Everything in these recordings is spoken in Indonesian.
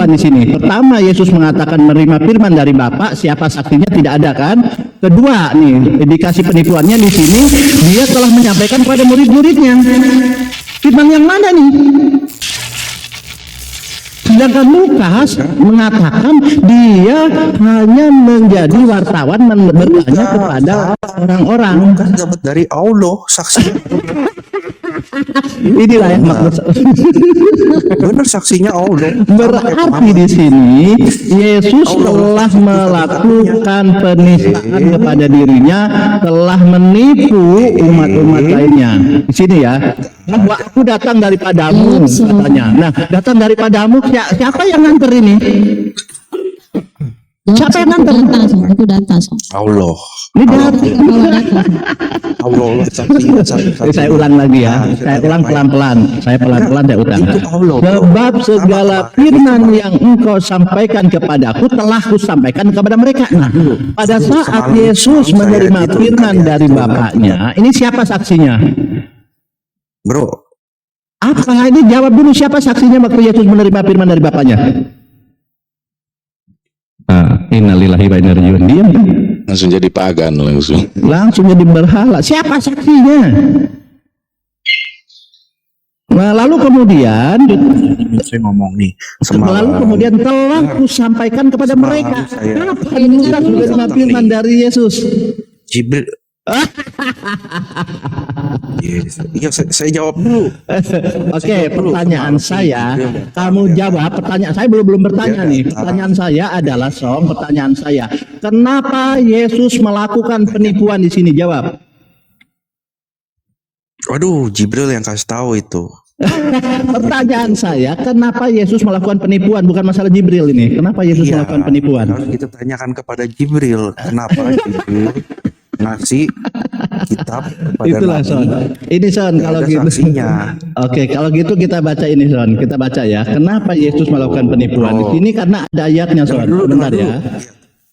penipuan di sini. Pertama, Yesus mengatakan menerima firman dari Bapa, siapa saksinya tidak ada kan? Kedua, nih indikasi penipuannya di sini, dia telah menyampaikan kepada murid-muridnya. Firman yang mana nih? Sedangkan Lukas mengatakan dia hanya menjadi wartawan bertanya kepada orang-orang. Lukas dapat dari Allah saksi. Inilah yang maksud. Benar saksinya Allah. Berarti di sini Yesus telah melakukan penistaan kepada dirinya, telah menipu umat-umat lainnya. Di sini ya. Bahwa aku datang daripadamu katanya. Nah, datang daripadamu siapa yang nganter ini? Siapa yang nganter? Itu data, Allah. Ini data. Allah saksi. Saya ulang lagi ya. Saya ulang pelan-pelan. Saya pelan-pelan saya ulang. Sebab segala firman yang engkau sampaikan kepadaku telah kusampaikan kepada mereka. Nah, pada saat Yesus menerima firman dari Bapaknya, ini siapa saksinya? Bro, apa ini? Jawab dulu, siapa saksinya waktu Yesus menerima firman dari Bapaknya? Innalillahi wa inna ilaihi raji'un. Diam. Langsung jadi pagan langsung. Langsung jadi berhala. Siapa saksinya? Nah, lalu kemudian saya ngomong nih. lalu kemudian telah kusampaikan kepada mereka. Kenapa Musa menerima firman dari Yesus? Jibril. Iya, saya jawab dulu. Oke, pertanyaan saya, kamu jawab. Pertanyaan saya belum bertanya nih. Pertanyaan saya adalah, pertanyaan saya, kenapa Yesus melakukan penipuan di sini? Jawab. Waduh, Jibril yang kasih tahu itu. Pertanyaan saya, kenapa Yesus melakukan penipuan? Bukan masalah Jibril ini. Kenapa Yesus melakukan penipuan? Harus kita tanyakan kepada Jibril. Kenapa Jibril ngasih kitab kepada Itulah, Nabi? Son. Ini, Son, kalau gitu. Saksinya. Oke, kalau gitu kita baca ini, Son. Kita baca ya. Kenapa Yesus melakukan penipuan? Di sini karena ada ayatnya, Son. Bentar ya.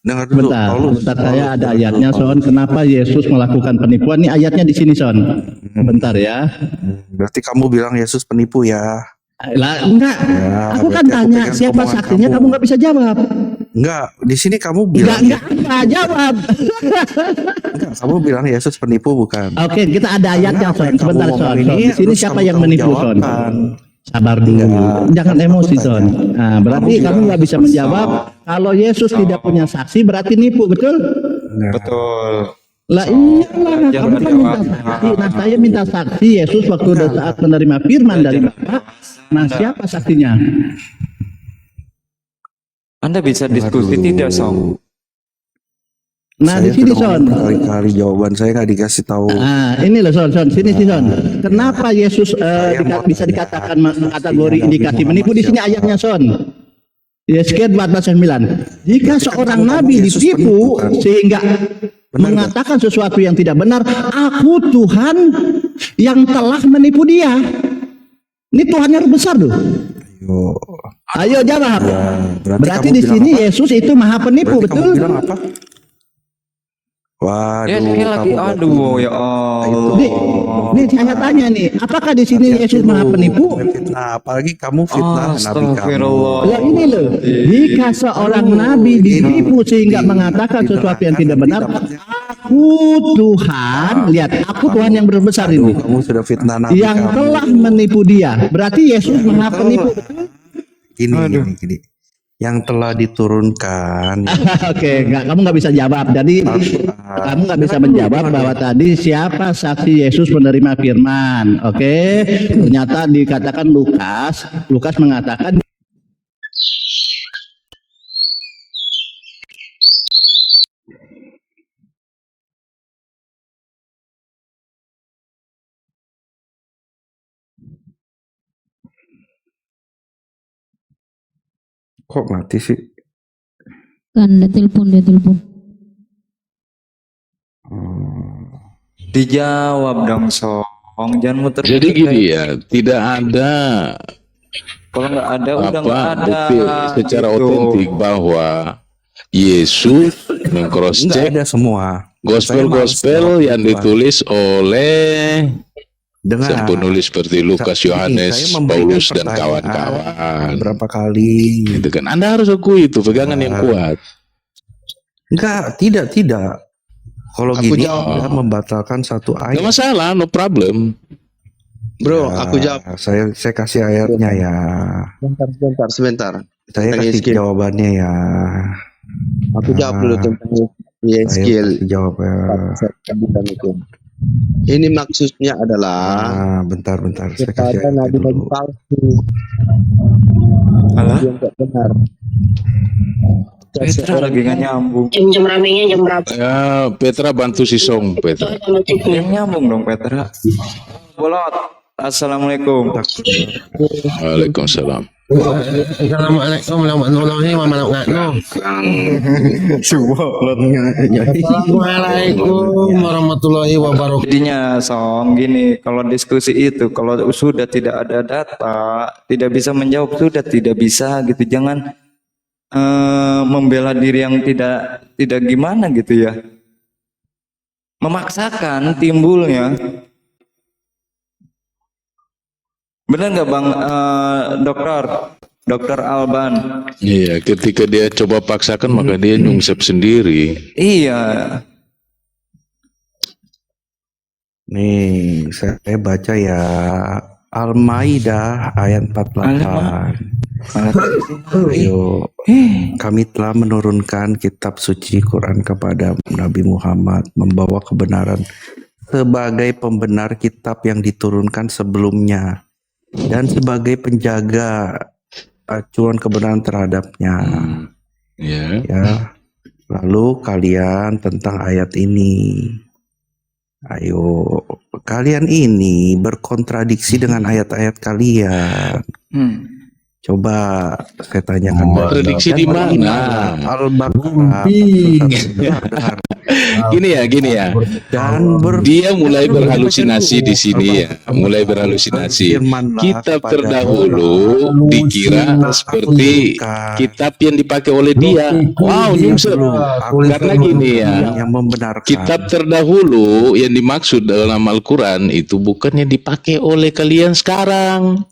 Dengar dulu. Bentar, saya ada ayatnya, Son. Kenapa Yesus melakukan penipuan? Ini ayatnya di sini, Son. Bentar ya. Berarti kamu bilang Yesus penipu ya? Lah, enggak. Ya, Aku kan berarti aku tanya pegang siapa omongan saksinya, kamu nggak bisa jawab. Enggak, di sini kamu bilang Enggak jawab. enggak, kamu bilang Yesus penipu bukan? Oke, kita ada ayatnya, Son. Kamu Sebentar, ngomong Son. ini, Di sini terus siapa kamu yang menipu, Son? jawabkan. Sabar dulu. Jangan emosi, Son. Nah, berarti Kamu kamu nggak bisa menjawab. Kalau Yesus tidak punya saksi, berarti nipu, betul? Betul. Lah iyalah, kamu kan minta saksi. Nah, saya minta saksi Yesus waktu saat menerima firman dari Bapa. Nah, siapa saksinya? Anda bisa diskusi tidak, Song? Nah, di sini, Son. Kali-kali jawaban saya nggak dikasih tahu. Nah, ini loh, Son. Sini, Son. Kenapa Yesus bisa dikatakan kategori indikasi menipu? Di sini ayatnya, Son. Yeskiel 14:9. Jika seorang nabi ditipu sehingga mengatakan sesuatu yang tidak benar, aku Tuhan yang telah menipu dia. Ini Tuhan yang besar loh. Ayo jawab. Berarti di sini Yesus itu maha penipu, betul? Kamu bilang apa? Waduh, Ya, sekali lagi, aduh, ya Allah. Nih saya tanya nih, apakah di sini Yesus maha penipu? Nah, apalagi kamu fitnah Nabi kamu. Astagfirullah. Ya ini loh, jika seorang nabi ditipu sehingga mengatakan sesuatu yang tidak benar, aku Tuhan, lihat, aku Tuhan yang berbesar ini, Kamu sudah fitnah Nabi yang kamu. telah menipu dia. Berarti Yesus maha penipu, betul? Gini. Yang telah diturunkan. Oke, kamu nggak bisa jawab. Jadi kamu nggak bisa menjawab bahwa tadi siapa saksi Yesus menerima firman. Oke, ternyata dikatakan Lukas mengatakan Kok mati sih? Kan dia telepon. Dijawab dong, Song. Jangan muter. Jadi gini ya, tidak ada Kalau nggak ada, udah nggak ada. bukti secara Gitu. otentik bahwa Yesus Enggak meng-cross-check ada semua. gospel-gospel yang ditulis oleh Dengar. penulis seperti Lukas, Saya Yohanes, memberikan Paulus, dan pertanyaan kawan-kawan. berapa kali? Gitu kan. Anda harus akui itu pegangan yang kuat. Enggak, tidak. Kalau Aku gini jawab. Anda membatalkan satu Gak ayat. masalah, no problem. Bro, Ya, aku jawab. saya kasih ayatnya ya. Sebentar. Saya Tentang kasih Yeskiel. jawabannya ya. Aku jawab dulu tentang Saya Yeskiel. kasih jawab ya. Bukan itu. Ini maksudnya adalah Bentar. Saya kasih kepada ayatnya nabi-nabi dulu. palsu Alah, yang tak benar. Petra lagi gak nyambung. Jam ramenya jam berapa? Ya, Petra bantu si Song, Petra. Yang nyambung dong Petra. Bolot. Assalamualaikum. Waalaikumsalam. Assalamualaikum warahmatullahi wabarakatuh. Assalamualaikum warahmatullahi wabarakatuh. Jadinya Song gini, kalau diskusi itu kalau sudah tidak ada data, tidak bisa menjawab, sudah tidak bisa gitu. Jangan membela diri yang tidak gimana gitu ya. Memaksakan timbulnya. Benar nggak Bang Dokter Alban? Iya, ketika dia coba paksakan maka dia nyungsep sendiri. Iya. Nih, saya baca ya. Al-Maidah ayat 48. Ayo, kami telah menurunkan kitab suci Quran kepada Nabi Muhammad, membawa kebenaran sebagai pembenar kitab yang diturunkan sebelumnya dan sebagai penjaga acuan kebenaran terhadapnya. Ya. Ya, lalu kalian tentang ayat ini. Ayo, kalian ini berkontradiksi dengan ayat-ayat kalian. Coba saya tanyakan. Kontradiksi di mana? Al-Baqarah. Benar. Gini ya. Dan Dia mulai berhalusinasi di sini ya. Mulai berhalusinasi. Kitab terdahulu dikira seperti kitab yang dipakai oleh dia. Wow, nyungsep. Karena gini ya. yang membenarkan. Kitab terdahulu yang dimaksud dalam Al-Quran itu bukannya dipakai oleh kalian sekarang.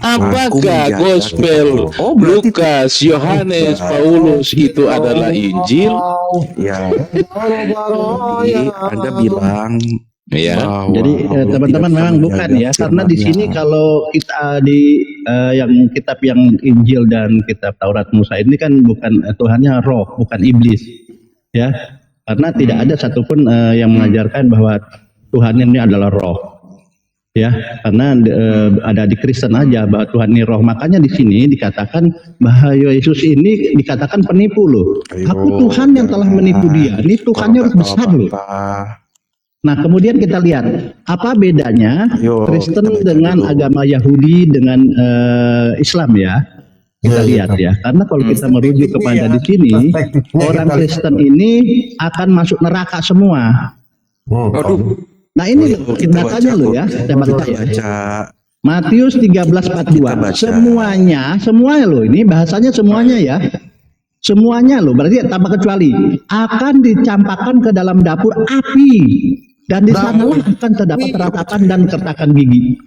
Apakah Gospel, Lukas, Yohanes, Paulus itu adalah Injil? Ya. Jadi Anda bilang Ya. bahwa Jadi Allah teman-teman tidak memang bisa bukan menjaga ya, karena di firman-Nya. sini kalau kita di yang kitab yang Injil dan kitab Taurat Musa ini kan bukan Tuhannya roh, bukan iblis, ya. Karena tidak ada satupun yang mengajarkan bahwa Tuhan ini adalah roh. Ya, karena ada di Kristen aja bahwa Tuhan ini roh. Makanya di sini dikatakan bahwa Yesus ini dikatakan penipu loh. Aku Tuhan yang telah menipu dia. Ini Tuhannya harus besar loh. Nah, kemudian kita lihat apa bedanya Ayo, Kristen kita baca dengan dulu. agama Yahudi dengan Islam ya. Kita lihat ya. Karena kalau kita merujuk kepada di sini, orang Kristen ini akan masuk neraka semua. Aduh. Nah ini Kita datanya baca, loh ya. Saya baca ya. baca. Matius 13:42. baca. Semuanya loh, ini bahasanya semuanya ya. Semuanya loh, berarti tanpa kecuali akan dicampakkan ke dalam dapur api dan di sanalah akan terdapat ratapan dan kertakan gigi.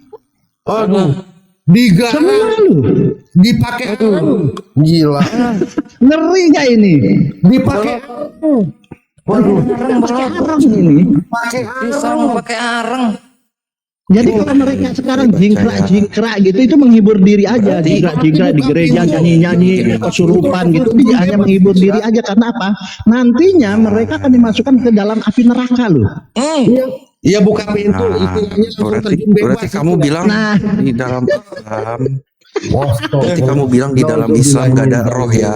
Aduh, Semua digarang, loh. dipakai arang. Gila. Ngeri nggak ini? Dipakai Pakai arang ini. Pisang pakai arang. Jadi kalau mereka sekarang jingkrak gitu itu menghibur diri aja, jingkrak di gereja nyanyi-nyanyi kesurupan gitu, dia hanya menghibur diri aja karena apa? Nantinya mereka akan dimasukkan ke dalam api neraka loh. Iya buka pintu, Nah, istilahnya langsung berarti, terjun bebas. berarti kamu bilang Nah. di dalam Islam, berarti kamu bilang di dalam Islam gak ada roh ya.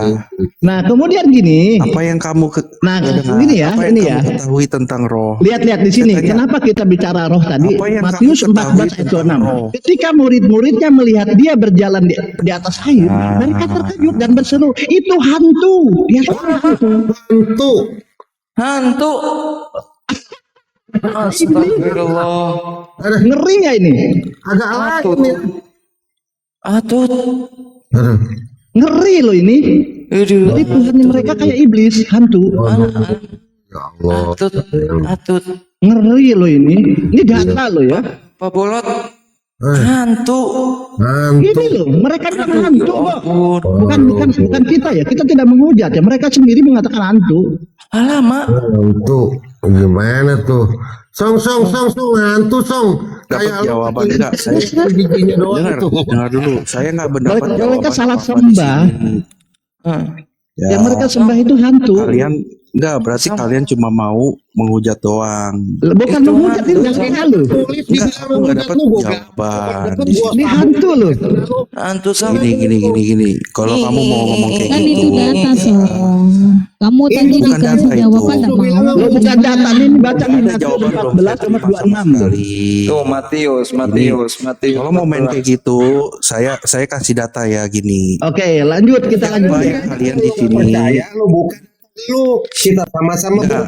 Nah kemudian gini, Apa yang kamu Nah, dengar? gini ya, Apa yang ini kamu ya. ketahui tentang roh? lihat di sini, Saya tanya, kenapa kita bicara roh tadi? apa yang Matius kamu 14 ayat ketahui 6. tentang roh? Ketika murid-muridnya melihat dia berjalan di atas air, mereka terkejut dan berseru, itu hantu. Dia Pintu. Hantu. Astagfirullah. ngeri nggak ini? Agak lagi Atut. nih. Atut. Ngeri loh ini. Aduh. Jadi Tuhan mereka kayak iblis, hantu. Ya Allah. Atut. Atut. Ngeri loh ini. Ini data loh ya. Pak Bolot Eh, hantu. hantu. Ini loh, mereka bilang hantu kok. Ampun. Bukan kita ya, kita tidak menghujat ya. Mereka sendiri mengatakan hantu. Alamak. Hantu. Gimana tuh? Song, hantu song. Dapat jawaban enggak? Saya giginya doang dengar, tuh. dengar dulu. Saya nggak mendapat Mereka jawaban salah apa-apa di sembah. sini. Ya, Yang mereka sembah itu hantu. kalian enggak berarti kalian cuma mau menghujat doang. Bukan Itu menghujat, ini hantu. nggak loh. Enggak, aku nggak dapat jawaban di sini. Ini hantu loh. Hantu sama. Gini. Kalau kamu mau ngomong kayak Kan gitu, itu data Song. Kamu tadi bukan dikasih data jawaban itu. tak mau. Lo bukan data ini baca nggak nih ada jawaban belum 14 sama terima sama 26. sekali. Tuh Matius. Kalau mau main kayak gitu, saya kasih data ya gini. Oke, lanjut kita lanjut. Banyak kalian di sini. Percaya lu bukan lu. Kita sama-sama Enggak,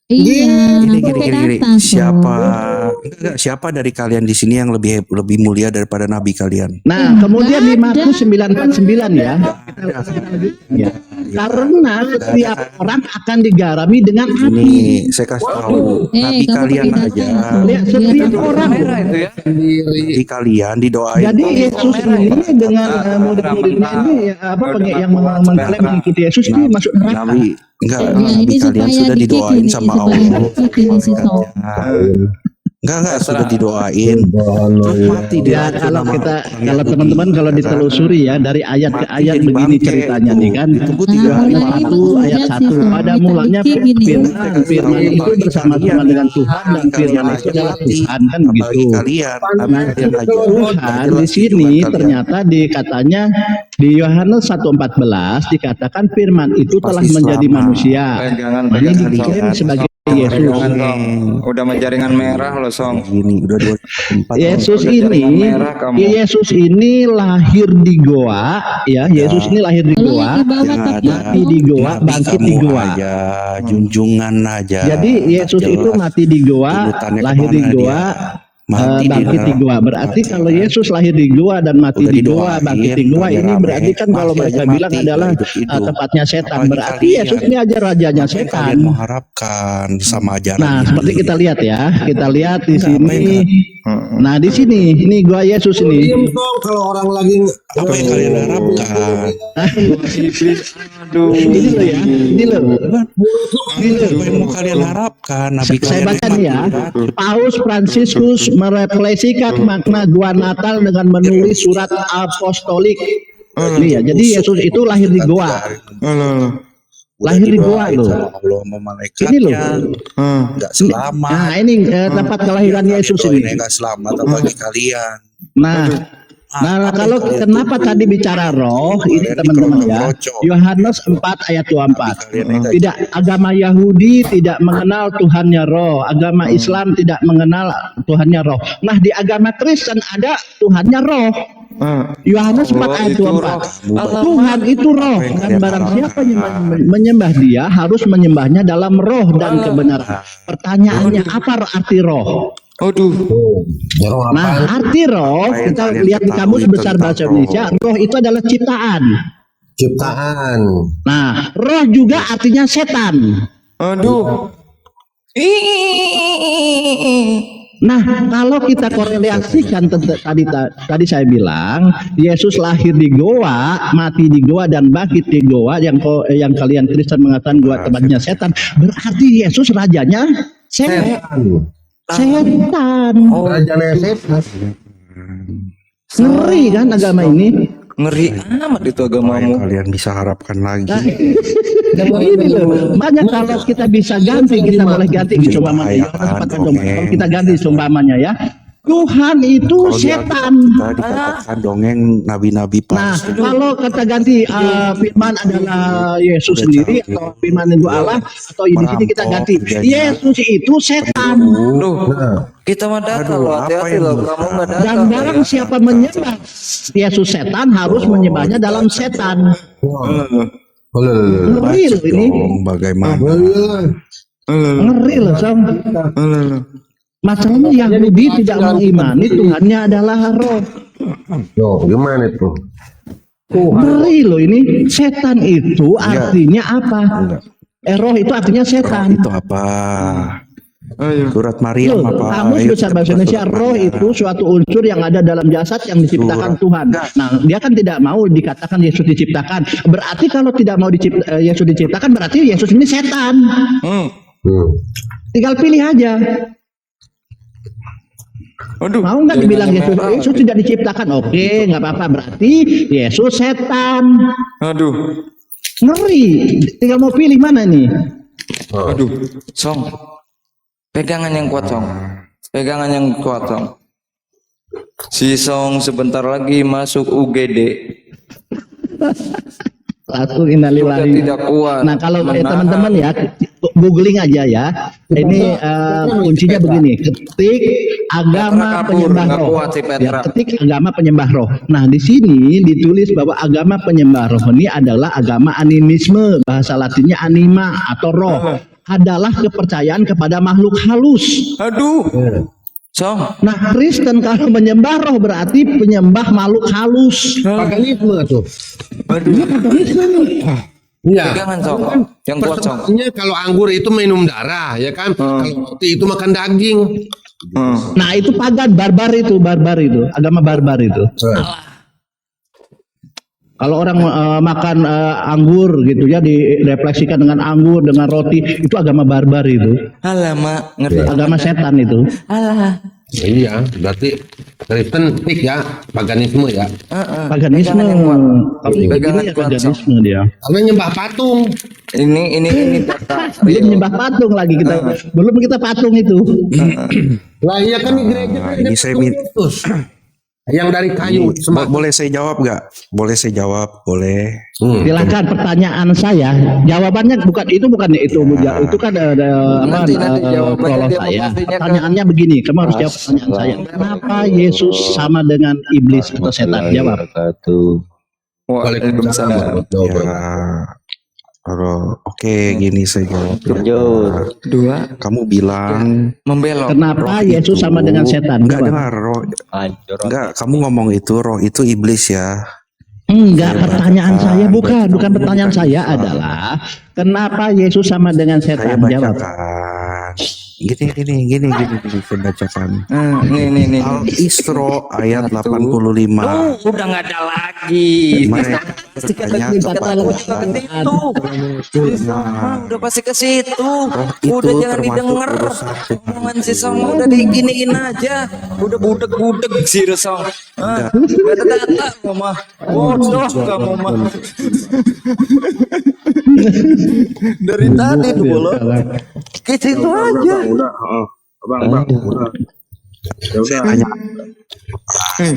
Iya, gini. pakai data Song. Siapa dari kalian di sini yang lebih mulia daripada nabi kalian? Nah, kemudian di Nggak Markus 9:49 ya. Ya. Karena setiap orang akan digarami dengan api. Ini saya kasih tahu, nabi kamu kalian pakai aja, data Song. Lihat setiap orang. merah itu ya. nabi kalian didoain. Jadi Yesus ini dengan murid-muridnya ini yang mengklaim mengikuti Yesus ini masuk neraka. Nabi enggak, Ya, nabi ini kalian supaya sudah dikit didoain ini, sama supaya Allah. dikit ini si Song. Enggak sudah didoain. Terus mati dia. Ya kalau teman-teman kalau ditelusuri ya dari ayat ke ayat begini ceritanya nih kan. Ditunggu Nah, 3 hari. mulai Satu ayat menghujat 1 sih, Song. pada Kita mulanya dikit gini. firman itu bersama-sama dengan Tuhan dan firman itu adalah Tuhan kan Apalagi begitu. kalian, nabi kalian aja. Tuhan di sini ternyata dikatanya di Yohanes 1:14 dikatakan firman itu telah Pasti menjadi selama. manusia. Pegangan Ini pegangan dikirim Song. sebagai Pegangan Yesus. Song. Udah menjaringan merah loh Song. Gini udah 24 Yesus Udah jaringan ini merah kamu. Yesus ini lahir di goa ya. Yesus ini lahir di Kalau goa. yang di bawah yang tapi ada Mati di goa, nabi bangkit di kamu goa. aja, junjungan aja. Jadi Yesus Jelas. itu mati di goa, Urutannya lahir di kemana goa, Mati bangkit di goa. Berarti kalau Yesus lahir di goa dan mati Udah di goa, didoain, bangkit di goa, ini rame-rame, berarti kan kalau masih mereka aja bilang mati, adalah hidup-hidup. tempatnya setan. Apalagi Berarti kalian. Yesus ini aja rajanya Apa yang setan. kalian mau harapkan sama ajaran Nah, ini? seperti kita lihat ya, kita lihat di Apa sini. yang Nah, di sini, ini gua Yesus ini. Diem dong kalau orang lagi Apa yang kalian harapkan? Aduh. Ini loh ya, ini loh. Apa yang mau kalian harapkan? Nabi Saya kalian baca memang nih ya, tidak. Paus Fransiskus merefleksikan makna gua Natal dengan menulis surat apostolik. Ini ya, jadi Yesus itu lahir di goa. Udah Lahir di goa didoain loh. sama Allah sama Ini loh. malaikatnya. Enggak selamat. Nah, ini tempat kelahiran Yesus ini. Enggak selamat bagi kalian. Nah, kalau kenapa tadi bicara roh, ini teman-teman ya, Yohanes 4 ayat 24. Tidak, agama Yahudi tidak mengenal Tuhannya roh, agama Islam tidak mengenal Tuhannya roh. Nah, di agama Kristen ada Tuhannya roh. Yohanes 4 ayat 24. Tuhan itu roh, dan barang siapa yang menyembah dia harus menyembahnya dalam roh dan kebenaran. Pertanyaannya, apa arti roh? Aduh. Nah, arti roh, kita lihat di kamus besar bahasa Indonesia, roh itu adalah ciptaan. ciptaan. Nah, roh juga artinya setan. Aduh. Nah, kalau kita korelasikan tadi saya bilang, Yesus lahir di goa, mati di goa dan bangkit di goa, yang kalian Kristen mengatakan goa tempatnya setan, berarti Yesus rajanya setan. Setan. Rajanya setan. Ngeri kan agama ini? Ngeri amat itu Apa yang agamamu. kalian bisa harapkan lagi? Ini loh, banyak kalau kita bisa ganti, kita boleh ganti umpamanya. Kalau kita ganti umpamanya ya, Tuhan itu Kalau di setan. Alkitab kita dikatakan dongeng nabi-nabi Nah, palsu. kalau kita ganti firman adalah Yesus Udah sendiri canggih. atau firman itu Allah, atau di sini kita ganti Merampok, Yesus itu setan. Duh. Kita mah data Aduh, loh, apa hati-hati yang loh. bisa? Kamu nggak data. Dan loh barang ya. siapa menyembah Yesus setan harus menyembahnya dalam setan. Ngeri loh ini, Dong, bagaimana? ngeri loh Sam. Masalahnya Yahudi tidak mengimani Tuhannya adalah roh. Loh, gimana tuh? Ngeri loh ini, setan itu artinya apa? Enggak. Roh itu artinya setan. Itu apa? Ayo. Surat Maryam Loh, apa? kamus Ayo, besar kita bahasa buka Indonesia, surat roh Maryam. itu suatu unsur yang ada dalam jasad yang diciptakan Surat. Tuhan. Nah, dia kan tidak mau dikatakan Yesus diciptakan. Berarti kalau tidak mau Yesus diciptakan, berarti Yesus ini setan. Tinggal pilih aja. Aduh. Mau nggak dibilang jaringannya Yesus merah. tidak diciptakan? Oke, nggak apa-apa. Berarti Yesus setan. Aduh. Ngeri. Tinggal mau pilih mana nih? Aduh. Song. Pegangan yang kuat, Song. Pegangan yang kuat, Song. Si Song sebentar lagi masuk UGD. Langsung Sudah innalillahi. tidak kuat. Nah kalau menahan. teman-teman ya googling aja ya. Ini kuncinya begini. Ketik agama Petra kabur, penyembah nggak roh. kuat si Petra. Ya, ketik agama penyembah roh. Nah di sini ditulis bahwa agama penyembah roh ini adalah agama animisme. Bahasa Latinnya anima atau roh. Adalah kepercayaan kepada makhluk halus. Aduh. Song. Nah Kristen kalau menyembah roh berarti penyembah makhluk halus. Paganisme tuh. Aduh. Iya. Pegangan, Song. Yang kuat, Song. Persembahannya kalau anggur itu minum darah, ya kan? Kalau roti itu makan daging. Nah itu pagan, barbar itu, agama barbar itu. Kalau orang makan anggur gitu ya direfleksikan dengan anggur, dengan roti, itu agama barbar itu. Alamak, ngerti. Agama setan itu. Alah. Iya, berarti Kristen tik ya, paganisme ya. Paganisme. Pegangan yang kuat. Kalau begini Pegangan ya kuat, paganisme dia. Karena nyembah patung. Ini data. Dia menyembah patung lagi kita. Belum kita patung itu. Lah iya kan di gereja kan ini ada saya patung min- Yesus. Yang dari kayu, sembah. Boleh saya jawab nggak? Boleh saya jawab? Boleh. Silakan pertanyaan saya. Jawabannya bukan itu itu kan ada Nanti jawabannya prolog dia mau saya. pastinya kan. Pertanyaannya begini, kamu harus jawab pertanyaan saya. Kenapa Yesus sama dengan iblis atau setan? Jawab. Waalaikumsalam. Ya, oke, gini saya jawab. Dua. Kamu bilang Membelok. Kenapa Yesus sama dengan setan? enggak Jawab. dengar roh. Enggak, kamu ngomong itu roh itu iblis ya. Enggak, pertanyaan saya bukan pertanyaan saya adalah kenapa Yesus sama dengan Saya setan? Jawab. bacakan. Gini saya bacakan. Nih. Al-Isra ayat 85. Udah nggak ada lagi. Mereka bertanya kepada Udah pasti ke situ. itu Udah jangan termasuk didengar. urusan Tuhan. Omongan si Song udah diginiin aja. Udah budek si Song. Gak ada data, Mama. Bodoh kamu, Mama. Dari tadi tuh bolo. Ke situ aja. Saya tanya.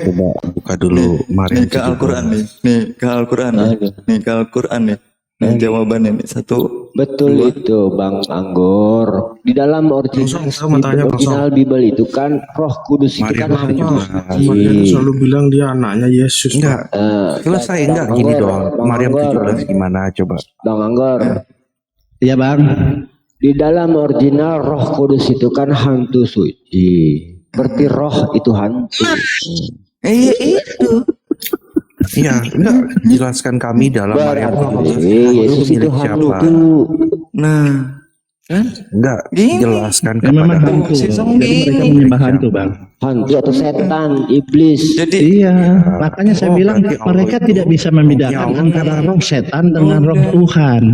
Coba buka dulu Maryam. Nih ke Al-Quran nih. Nih ke Al-Quran nih. Nih jawabannya nih. Satu. Betul itu Bang Anggor. Di dalam original Bible itu kan Roh Kudus itu kan selalu bilang dia anaknya Yesus. Enggak. Selesai enggak gini doang. Maryam 17 gimana coba? Bang Anggor. Iya, Bang. Di dalam original Roh Kudus itu kan hantu suci. Berarti roh itu hantu. Itu. Iya, enggak jelaskan kami dalam Maryam 17. Yesus itu hantu. Nah, kan? Enggak Gini. jelaskan Ya, memang kepada hantu. Si Song Jadi mereka gini. menyembah hantu, Bang. Hantu atau setan, iblis. Jadi Iya, makanya saya bilang berarti Allah mereka itu- tidak bisa membedakan antara roh setan dengan roh Tuhan.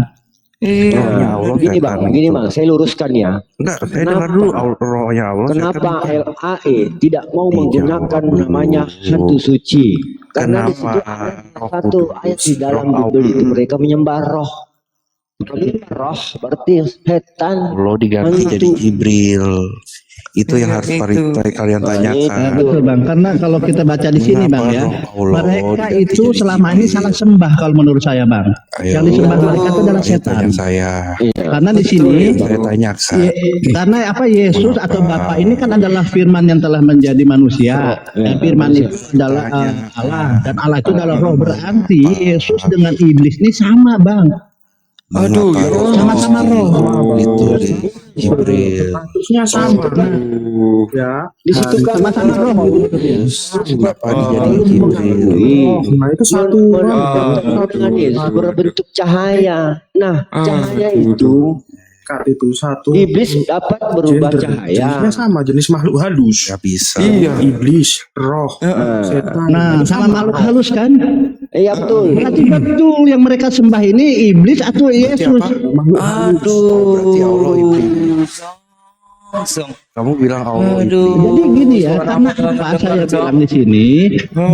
iya. rohnya Allah. Gini setan Bang, itu. saya luruskan ya. Enggak, saya dengar dulu rohnya Allah. Kenapa setan. LAE tidak mau Dijawab menggunakan dulu. namanya hantu suci? Karena di situ Kenapa ada roh satu kudus, ayat di dalam roh Bible itu mereka menyembah roh. Menyembah roh berarti setan. Allah diganti hantu. jadi Jibril. Itu yang harus Itu. kalian tanyakan. Betul, Bang, karena kalau kita baca di sini, Bang, ya, Kenapa roh Allah mereka diganti itu jadi selama ini Jibril? salah sembah kalau menurut saya, Bang. Ayo. Yang disembah mereka itu adalah Ayo setan. tanya saya. Karena di sini Saya tanyakan. karena apa Yesus atau Bapa ini kan adalah firman yang telah menjadi manusia. Dan firman itu adalah Allah dan Allah itu adalah roh. Berarti Yesus dengan iblis ini sama, Bang. Aduh, ya Allah. Sama-sama roh. Itu deh Jibril. Ya. Di situ kan Sama-sama roh. Kenapa dijadiin Jibril? Nah itu satu. dengan Yesus berbentuk cahaya. Nah, cahaya itu malaikat itu satu. Iblis dapat berubah Jenisnya cahaya. sama, jenis makhluk halus. Ya bisa. Iblis, roh, setan. Nah, sama makhluk halus kan? Iya betul. Berarti betul yang mereka sembah ini iblis atau Yesus? Berarti Allah iblis. Kamu bilang Allah iblis. Jadi gini ya, karena apa saya bilang di sini,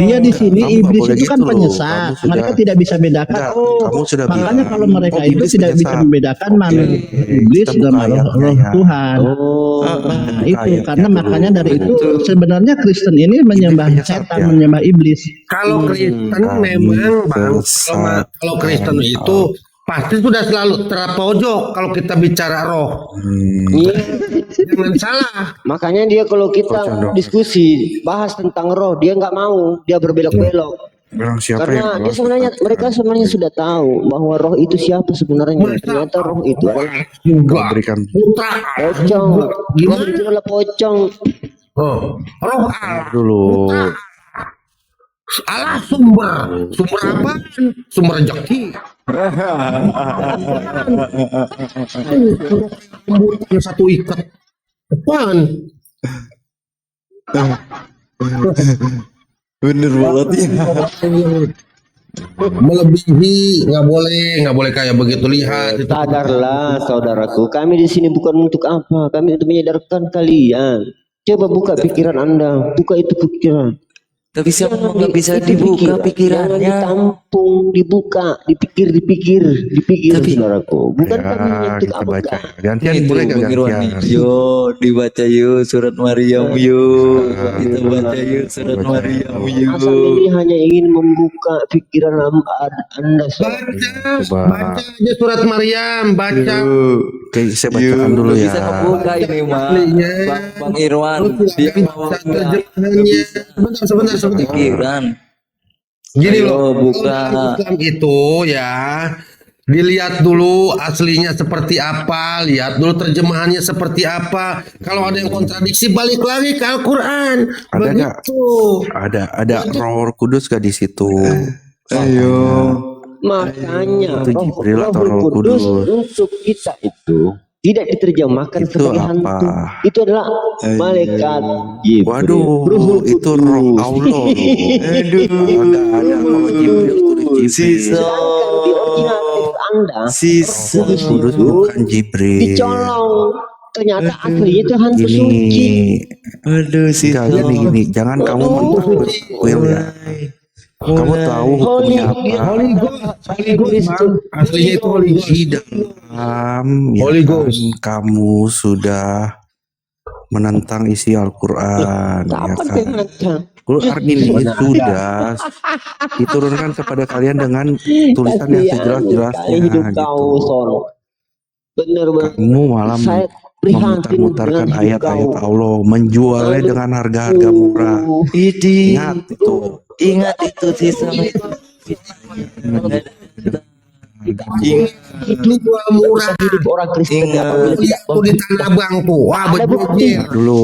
dia di sini Kamu nggak iblis boleh itu kan gitu loh. penyesat. Kamu sudah- Mereka tidak bisa bedakan. Enggak, Oh, kamu sudah makanya bilang, kalau mereka oh, itu iblis tidak bisa penyesat. membedakan mana iblis kita dan buka ayatnya roh ya. Tuhan. Oh. Nah, itu ayatnya karena dulu. makanya dari itu sebenarnya Kristen ini menyembah penyesat setan, ya. menyembah iblis. Kalau Kristen kami memang bang, sesat. kalau Kristen itu pasti sudah selalu terpojok kalau kita bicara roh. Iya. Jangan salah. Makanya dia kalau kita diskusi bahas tentang roh, dia nggak mau, dia berbelok-belok. Bilang siapa Karena yang dia sebenarnya mereka sebenarnya sudah tahu bahwa roh itu siapa sebenarnya. Ternyata roh itu adalah Juga berikan putra pocong. Roh itu adalah pocong. oh, roh Allah. dulu. Allah sumber apa? Sumber rezeki. Yang satu ikat. Apaan? Bener banget ya. Melebihi nggak boleh kayak begitu lihat. Itu Sadarlah saudaraku, kami di sini bukan untuk apa, kami untuk menyadarkan kalian. Coba buka pikiran Anda, buka itu pikiran. Tapi siapa Jangan nggak bisa dipikir, dibuka jangan pikirannya. ditampung, dibuka, dipikir, Tapi- saudaraku. Bukan Ya, kami menyentuh kita apa baca. enggak. Gantian Itu boleh gak Bung Irwan nih. gantian? Yo, dibaca yuk surat Maryam yuk. Kita baca yuk surat Baca. Maryam Asal yuk. ini hanya ingin membuka pikiran Anda. Coba. baca aja surat Maryam, baca. Oke, saya bacakan dulu ya. Bisa kebuka ini mah. Bang Irwan dia bawa Terjemahannya. Sebentar. pikiran. Gini Ayo, loh, buka. kalau Islam itu ya dilihat dulu aslinya seperti apa, lihat dulu terjemahannya seperti apa. Kalau ada yang kontradiksi balik lagi ke Al-Quran. Ada nggak? Begitu. Ada Roh Kudus gak di situ? Ayo. Makanya Itu Jibril atau Roh Kudus Kudus? untuk kita itu tidak diterjemahkan Itu sebagai apa? hantu. Itu adalah malaikat Jibril. Waduh, Ruhul itu Kudus. roh Allah. Ada kalau Jibril tulis Jibril. Sedangkan di original teks Anda, Sisa. Kudus Kudus itu bukan Jibril. dicolong. Ternyata aslinya itu hantu suci. Gini, Aduh sisa. enggak gini. Jangan kamu mentakwil ya. Kamu tahu hukumnya apa? Holy Ghost, Bang. Aslinya itu Holy Ghost. Di dalam ya Holy kan, Ghost. kamu sudah menentang isi Al-Quran ya Kapan kan? penantang? Quran ini sudah diturunkan kepada kalian dengan tulisan yang sejelas-jelasnya Hidup gitu. kau, Son. Bener banget. Kamu malah Saya prihatin memutar-mutarkan dengan hidup ayat-ayat kau. Allah, menjualnya dengan harga-harga murah. Idi. Ingat itu. Ingat itu sisa. Itu jual murah. Hidup orang Kristen Ingat. apabila tidak Itu di Tanah Abang tuh. Wah, Ada betul. bukti. Dulu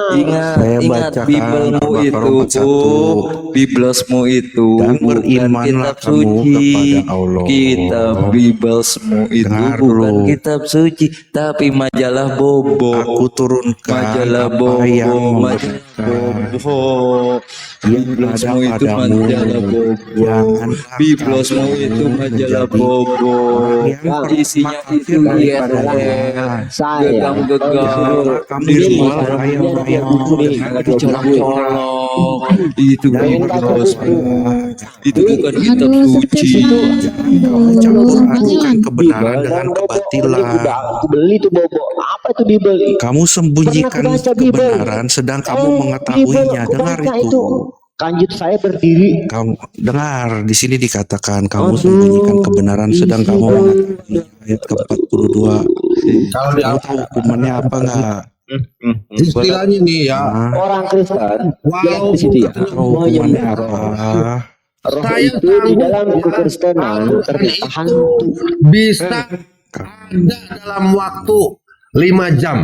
Ingat, Saya ingat bacakan Bibelmu Al-Baqarah itu, 41. Biblesmu itu Dan bukan berimanlah kitab kamu suci. kepada Allah. Kitab Biblesmu itu Dengar bukan dulu. kitab suci, tapi majalah bobo. aku turunkan Majalah apa bobo, yang majalah bobo. yang Biblesmu ada itu padamu. majalah bobo. Janganlah Biblesmu kamu itu majalah menjadi bobo. yang Isinya itu daripada saya gegam-gegam. kamu Diri jual saya ayam-ayam dengan colong. Itu dan itu bukan kitab Aduh, suci. kamu campur adukan Jangan. kebenaran dengan kebatilan. Aku beli tuh bobo. Apa tuh Bible? Kamu sembunyikan Pernah aku baca Bible. kebenaran sedang kamu mengetahuinya. Bible, Dengar aku baca itu. Kanjut saya berdiri. Kamu dengar di sini dikatakan kamu sembunyikan kebenaran sedang kamu mengetahui ayat ke-42. Kalau di Kamu tahu hukumannya apa enggak? istilahnya nih ya. Nah, Orang Kristen jelas Wow, di situ ya. tahu hukumannya apa? Roh Saya itu di tahu. dalam kekristenan ternyata hantu. Bisa ada dalam waktu 5 jam.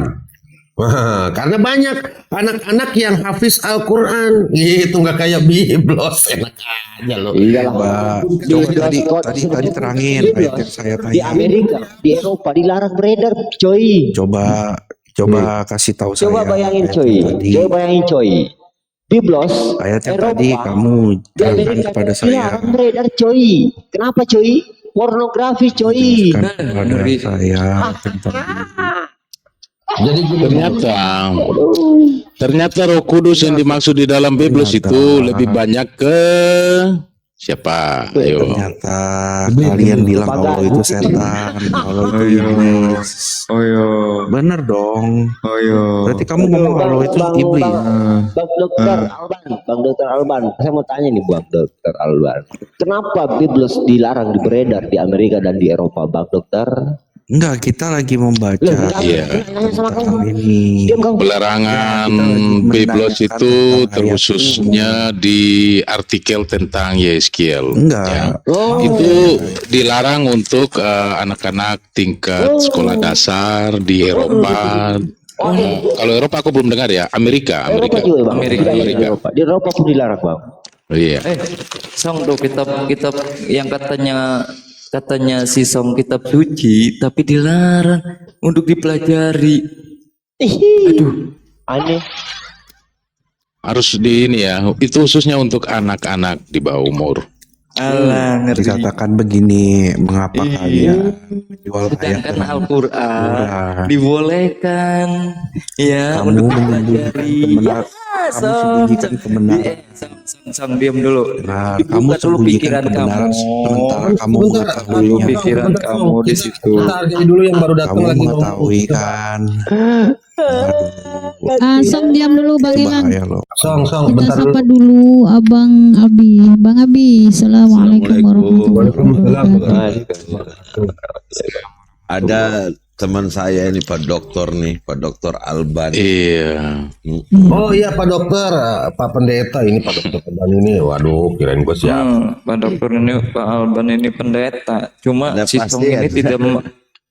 Wah, karena banyak anak-anak yang hafiz Al-Quran gitu, nggak kayak Biblos, enak aja loh. Iyalah. Coba tadi terangin ayat yang saya Di tanya. Amerika, di Eropa dilarang beredar, coy. Coba kasih tahu saya. Coba bayangin, ayat coy. yang tadi. Coba bayangin, coy. Biblos, Ayat yang Eropa, tadi kamu di terangkan Amerika kepada saya. dilarang beredar, coy. Kenapa, coy? Pornografi, coy. Jelaskan kepada saya tentang Jadi gini, Ternyata Roh Kudus yang dimaksud di dalam Biblos itu lebih banyak ke siapa? Ayo. ternyata kalian bilang Allah itu setan, Allah itu iblis. Oh iya. Bener dong. Oh iya. Berarti kamu ngomong Allah itu iblis. Bang Dokter Alban, Bang Dokter Alban, saya mau tanya nih Bang Dokter Alban, kenapa Biblos dilarang beredar di Amerika dan di Eropa, Bang Dokter? Enggak, kita lagi membaca Iya. Nanya sama tentang kamu. ini. Diam kamu. Pelarangan Biblos itu terkhususnya di artikel tentang Yeskiel. Enggak. Oh, Itu dilarang untuk anak-anak tingkat sekolah dasar di Eropa. Kalau Eropa aku belum dengar ya. Amerika. Eropa juga Bang. Amerika. Tidak, Amerika. Eropa. Di Eropa pun dilarang Bang. Iya. Song do kitab yang katanya si Song kitab suci tapi dilarang untuk dipelajari. Aduh, aneh. Harus di ini ya. Itu khususnya untuk anak-anak di bawah umur. Alah, ngerti. Dikatakan begini, mengapa kalian menjual ayat Sedangkan dengan Al-Quran murah? dibolehkan ya Kamu untuk menyembunyikan dipelajari. kebenaran. Kamu sembunyikan kebenaran. Sang diam dulu. Benar, Dibuka kamu dulu sembunyikan pikiran kebenaran kamu. sementara kamu Sebentar, mengetahuinya. pikiran kamu di situ. Kita hargai dulu yang baru datang Kamu lagi mengetahui kan. Song diam dulu Bang Ilang. Bahaya loh. Song, Kita bentar dulu. sapa dulu Abang Abi. Bang Abi, Assalamualaikum warahmatullahi wabarakatuh. Ada teman saya ini Pak Dokter nih, Pak Dokter Alban. Iya. Oh iya Pak Dokter, Pak Pendeta ini Pak Dokter Alban ini. Waduh, kirain gue siapa. Pak Dokter ini Pak Alban ini pendeta. Cuma Ada si Song pasti ini ada. tidak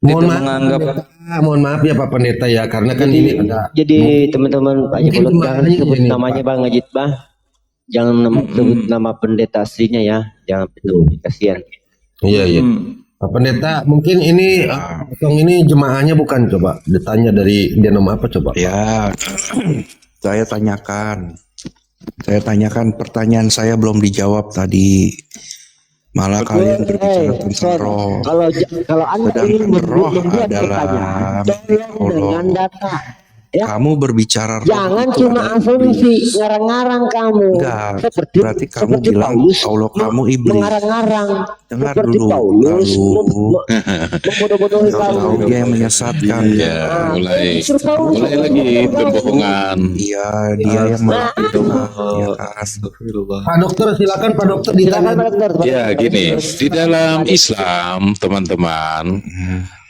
Mohon maaf, menganggap mohon maaf ya Pak Pendeta ya, karena kan ini ada. Jadi teman-teman Pak Mungkin Jepolot jangan jemaahnya sebut ini, namanya Pak. Bang Ajit Bah. Jangan sebut nama pendeta aslinya ya. Jangan kasihan. Iya iya. Pak Pendeta, mungkin ini Song ini jemaahnya bukan, coba ditanya dari dia nama apa coba. Ya, saya tanyakan pertanyaan saya belum dijawab tadi. Malah kalian berbicara tentang roh. Kalau Anda ingin Sedangkan roh membuat adalah pertanyaan, tolong dengan data. Ya. Kamu berbicara roh Jangan itu cuma adalah asumsi, iblis. ngarang-ngarang kamu. Enggak, Seperti berarti kamu seperti bilang Paulus Allah kamu iblis. mengarang-arang. Dengar Seperti dulu, Paulus lalu membodoh-bodohi kamu. tahu dia yang menyesatkan. Ya, mulai lagi pembohongan. Iya, dia yang melakukan ya kan. Pak Dokter silakan Pak Dokter ditanya. Silakan Pak Dokter. Ya, gini, di dalam Islam, teman-teman,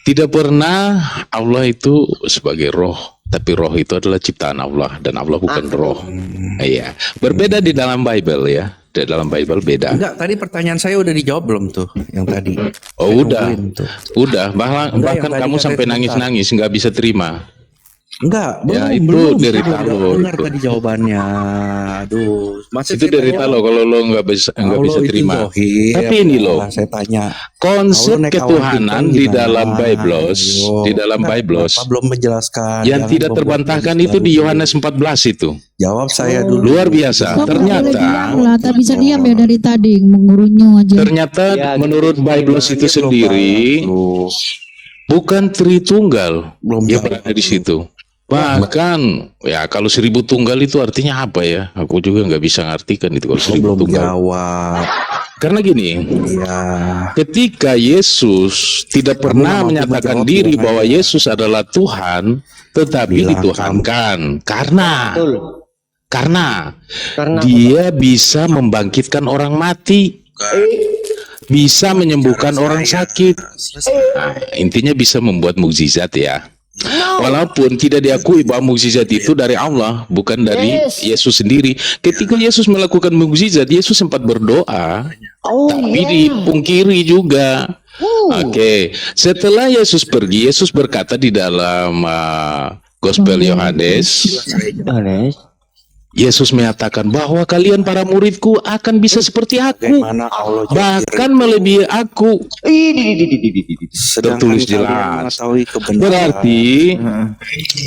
tidak pernah Allah itu sebagai roh, tapi roh itu adalah ciptaan Allah dan Allah bukan roh. Iya, berbeda di dalam Bible ya. Di dalam Bible beda. Enggak, tadi pertanyaan saya udah dijawab belum tuh yang tadi? Oh, Saya udah. nungguin tuh. Udah, bahkan Enggak, yang tadi kamu katanya sampai sebentar. nangis-nangis nggak bisa terima. Enggak, Ya, belum, itu belum. derita Saya udah lo, dengar itu. tadi jawabannya. Aduh, masih Itu derita lo kalau lo nggak bisa terima. Tapi ini loh, saya tanya. konsep Allah naik ketuhanan awan di gimana? dalam Biblos, Ayo. di dalam Enggak, Biblos Bapak belum menjelaskan. yang Jangan tidak membuat terbantahkan garis itu di baru. Yohanes 14 itu. Jawab saya dulu. Luar biasa. Song boleh Ternyata bilang lah, tak bisa diam ya dari tadi ngurunyu aja. Ternyata menurut Biblos itu sendiri bukan Tritunggal Belum yang jawab. berada di situ. Bahkan ya kalau 1000 tunggal itu artinya apa ya? Aku juga nggak bisa ngartikan itu kalau 1000 Belum tunggal. jawab. Karena gini, Ya. ketika Yesus tidak pernah mampu menyatakan menjawab diri jawabannya. bahwa Yesus adalah Tuhan, tetapi Bilang dituhankan. Karena Betul. Karena dia bisa membangkitkan orang mati, bisa menyembuhkan orang sakit. Nah, intinya bisa membuat mukjizat ya. Walaupun tidak diakui bahwa mukjizat itu dari Allah, bukan dari Yesus sendiri. Ketika Yesus melakukan mukjizat, Yesus sempat berdoa, tapi dipungkiri juga. Oke, setelah Yesus pergi, Yesus berkata di dalam Gospel Yohanes, Yesus menyatakan bahwa kalian para muridku akan bisa seperti aku, bahkan melebihi aku. Tertulis jelas.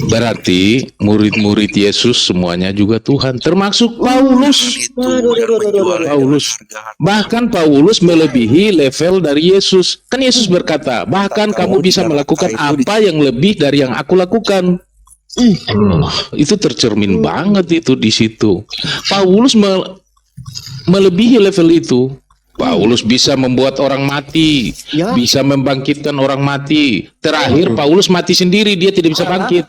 Berarti murid-murid Yesus semuanya juga Tuhan, termasuk Paulus. Bahkan Paulus melebihi level dari Yesus. Kan Yesus berkata, bahkan kamu bisa melakukan apa yang lebih dari yang aku lakukan. Itu tercermin banget itu di situ. Paulus melebihi level itu. Paulus bisa membuat orang mati, bisa membangkitkan orang mati. Terakhir Paulus mati sendiri, dia tidak bisa bangkit.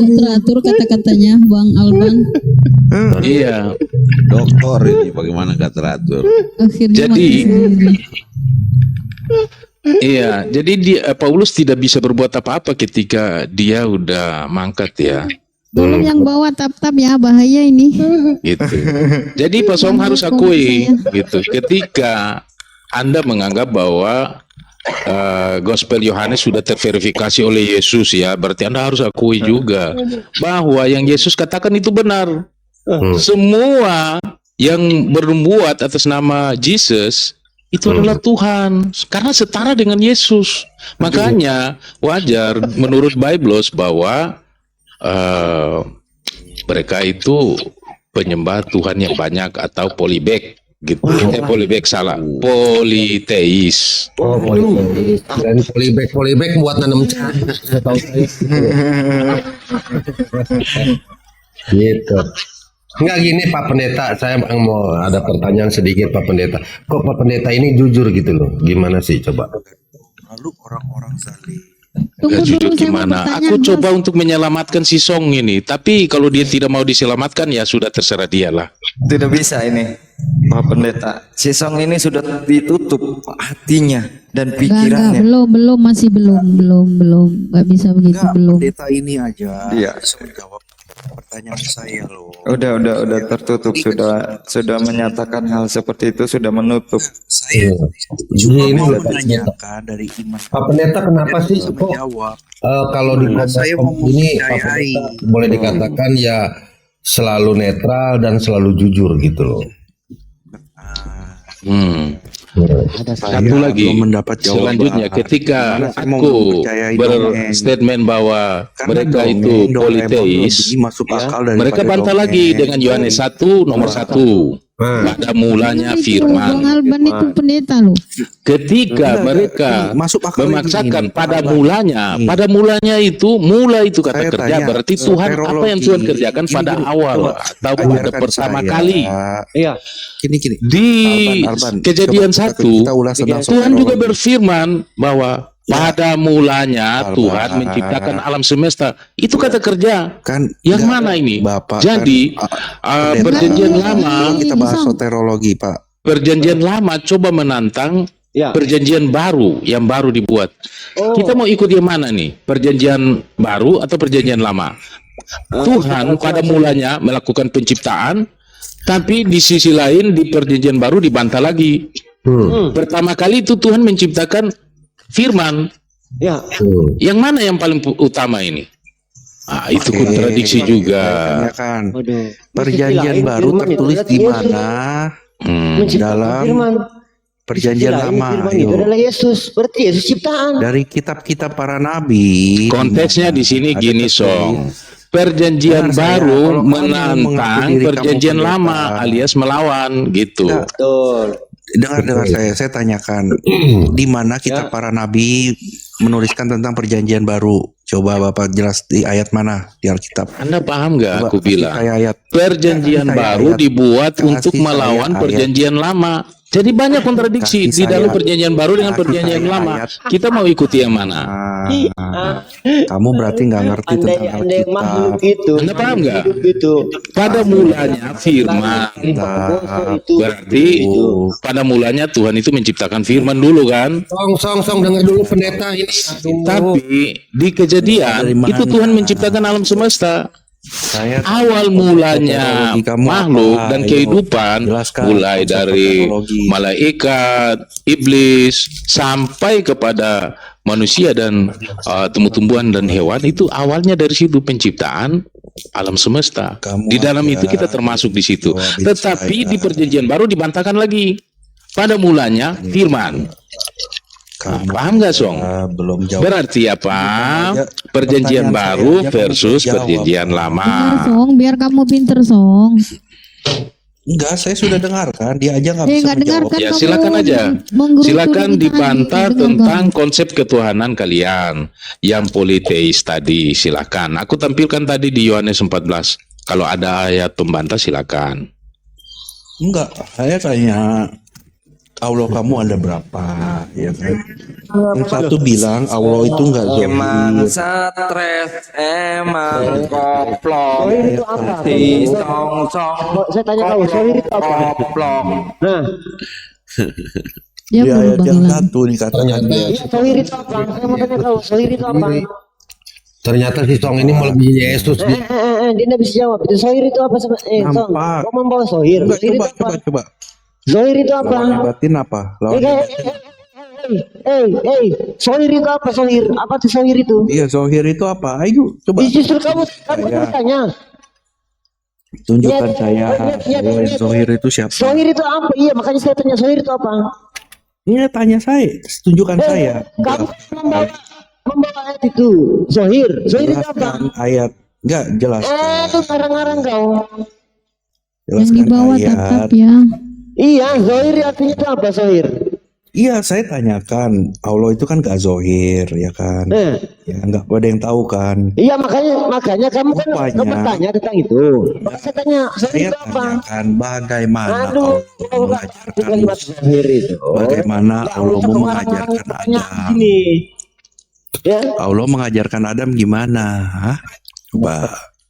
Teratur kata-katanya Bang Alban. Iya. Dokter ini bagaimana gak teratur? Akhirnya Jadi, mati sendiri. iya, jadi Paulus tidak bisa berbuat apa-apa ketika dia udah mangkat ya. Tolong yang bawa tap-tap ya, bahaya ini. Gitu. Jadi Pak Som harus akui gitu. Ketika Anda menganggap bahwa Gospel Yohanes sudah terverifikasi oleh Yesus ya, berarti Anda harus akui juga bahwa yang Yesus katakan itu benar. Semua yang berbuat atas nama Jesus itu adalah Tuhan, karena setara dengan Yesus. Makanya wajar menurut Biblos bahwa mereka itu penyembah Tuhan yang banyak atau polybag gitu. Polybag salah, politeis. Dan polybag buat nanam cabai. Tahu saya. Gitu. Enggak gini Pak Pendeta, saya mau ada pertanyaan sedikit Pak Pendeta. Kok Pak Pendeta ini jujur gitu loh? Gimana sih coba? Lalu orang-orang saling Tunggu Jujur dulu, saya mau gimana? bertanya, Aku Bos. coba untuk menyelamatkan si Song ini, tapi kalau dia tidak mau diselamatkan ya sudah terserah dia lah. Tidak bisa ini, Pak Pendeta. Si Song ini sudah ditutup hatinya dan Enggak, pikirannya. belum, masih belum, nggak bisa begitu, belum. pendeta ini aja Iya. bisa menjawab pertanyaan saya loh. Udah tertutup, sudah menyatakan hal seperti itu, sudah menutup. Saya Ini mau udah menanyakan dari iman. Pak Pendeta kenapa sih kok Menjawab. kalau di Saya kompas mau ini Pak mempercayai. Pendeta boleh dikatakan ya selalu netral dan selalu jujur gitu loh. Satu lagi, belum mendapat jawaban. selanjutnya ketika Gimana saya mau aku mempercayai dongeng? berstatement bahwa Karena mereka dongeng itu Doraemon politeis, lebih masuk akal daripada mereka bantah dongeng. lagi dengan Yohanes 1 nomor 1. Pada mulanya Itu Bang firman. Alban itu pendeta loh. Ketika mereka masuk akal memaksakan gini, pada Pak mulanya, Alban. pada mulanya itu, mula itu kata Saya kerja, tanya, berarti Tuhan apa yang Tuhan kerjakan Gini, pada gini, awal coba atau pada ajarkan pertama saya. kali. Iya. Gini. Di Alban, kejadian coba 1, kita ulas tentang Tuhan juga soterologi. berfirman bahwa pada mulanya Alban. Tuhan menciptakan alam semesta. Itu kata kerja. Kan Yang enggak, mana ini? Bapak Jadi kan, pendeta. perjanjian Nah, lama, kita bahas Sang. soterologi, Pak. perjanjian lama coba menantang Ya. perjanjian baru yang baru dibuat. Kita mau ikut yang mana nih? Perjanjian baru atau perjanjian lama? Tuhan pada mulanya melakukan penciptaan, tapi di sisi lain di perjanjian baru dibantah lagi. Pertama kali itu Tuhan menciptakan firman. Ya. Yang mana yang paling utama ini? Ah, itu Oke, kontradiksi juga. saya tanyakan. Waduh. Perjanjian Di sisi lain, baru firman itu tertulis adalah di Yesus. mana? Menciptakan Dalam firman. perjanjian Di sisi lain, lama. firman itu Ayo. adalah Yesus. Berarti Yesus ciptaan. Dari kitab-kitab para nabi. Konteksnya di sini Ada gini, tertulis. Song. Perjanjian Dengar saya, baru kalau kamu mengaku menantang diri kamu perjanjian pendeta. lama alias melawan gitu. Enggak. Betul. Dengar saya tanyakan di mana kitab para nabi menuliskan tentang perjanjian baru. Coba Bapak jelas di ayat mana di Alkitab. Anda paham nggak Coba aku kasih bilang? saya ayat. Perjanjian Kasih saya baru ayat. dibuat Kasih untuk saya melawan ayat. perjanjian lama. Jadi banyak kontradiksi Kasih di dalam saya- perjanjian baru dengan kasih perjanjian saya lama. ayat. Kita mau ikuti yang mana? Kamu berarti nggak ngerti tentang Andai makhluk Alkitab. itu. Anda paham nggak? Hidup itu. Pada mulanya firman. Berarti pada mulanya Tuhan itu menciptakan firman dulu kan? Song dengar dulu pendeta ini. Tapi di kejadian itu Tuhan menciptakan alam semesta. Saya Awal mulanya Teknologi kamu makhluk apa? dan Ayo, kehidupan jelaskan mulai konsep dari teknologi. malaikat, iblis sampai kepada manusia dan tumbuh-tumbuhan dan hewan, itu awalnya dari situ penciptaan alam semesta. Kamu Di dalam aja itu kita termasuk di situ. jawabin Tetapi saya. di perjanjian baru dibantahkan lagi. Pada mulanya firman. Kamu Paham nggak, Song? belum jawab. Berarti apa? aja Perjanjian pertanyaan baru saya aja, kamu versus jawab. perjanjian lama. Benar Song, biar kamu pinter Song. Enggak, saya sudah dengarkan. Dia aja nggak bisa Nggak menjawab. dengarkan Ya kamu silakan aja. menggurui Silakan kita dibantah dengarkan. tentang konsep ketuhanan kalian yang politeis tadi. Silakan. Aku tampilkan tadi di Yohanes 14. Kalau ada ayat pembantah silakan. Enggak, saya tanya Allah kamu ada berapa? Ya kan? Yang satu bilang Allah itu enggak Emang zahir. stres, emang koplok, Sohir itu apa? si song-song, Saya tanya kau, sohir itu apa? koplok. Nah, Dia Di ayat berubah yang lagi. satu dikatakan dia. iya sohir itu apa? Saya mau tanya kau, sohir itu apa? Ternyata si Song ini melebihi Yesus. Dia nggak bisa jawab. Itu sohir itu apa? Song, Nampak. kau membawa sohir. Enggak, Sohir itu coba, apa? coba. Sohir itu apa? Lawan batin apa? Lawan Sohir itu apa? Sohir? Apa tuh sohir itu? Iya, zohir itu apa? Ayo, coba. Justru kamu Saya. bertanya. Tunjukkan Iya, saya. iya, iya, iya. Zohir itu siapa? Sohir itu apa? Iya, makanya saya tanya sohir itu apa? Iya, tanya saya. Tunjukkan saya. Kamu membawa ayat itu. Sohir. Sohir itu apa? Jelaskan ayat. Enggak, jelaskan. Itu ngarang-ngarang kau. Yang Jelaskan dibawa ayat. tetap ya. Iya, zohir artinya itu apa zohir? Iya, saya tanyakan. Allah itu kan gak zohir, ya kan? Ya, nggak ada yang tahu kan? Iya, makanya kamu kan Rupanya. kamu bertanya tentang itu. Maka saya tanya, zohir Saya itu apa? tanyakan bagaimana Aduh, Allah mengajarkan kalimat zohir itu. bagaimana Allah mau Orang-orang mengajarkan bertanya Adam. begini. Ya, Allah mengajarkan Adam gimana? Hah? Coba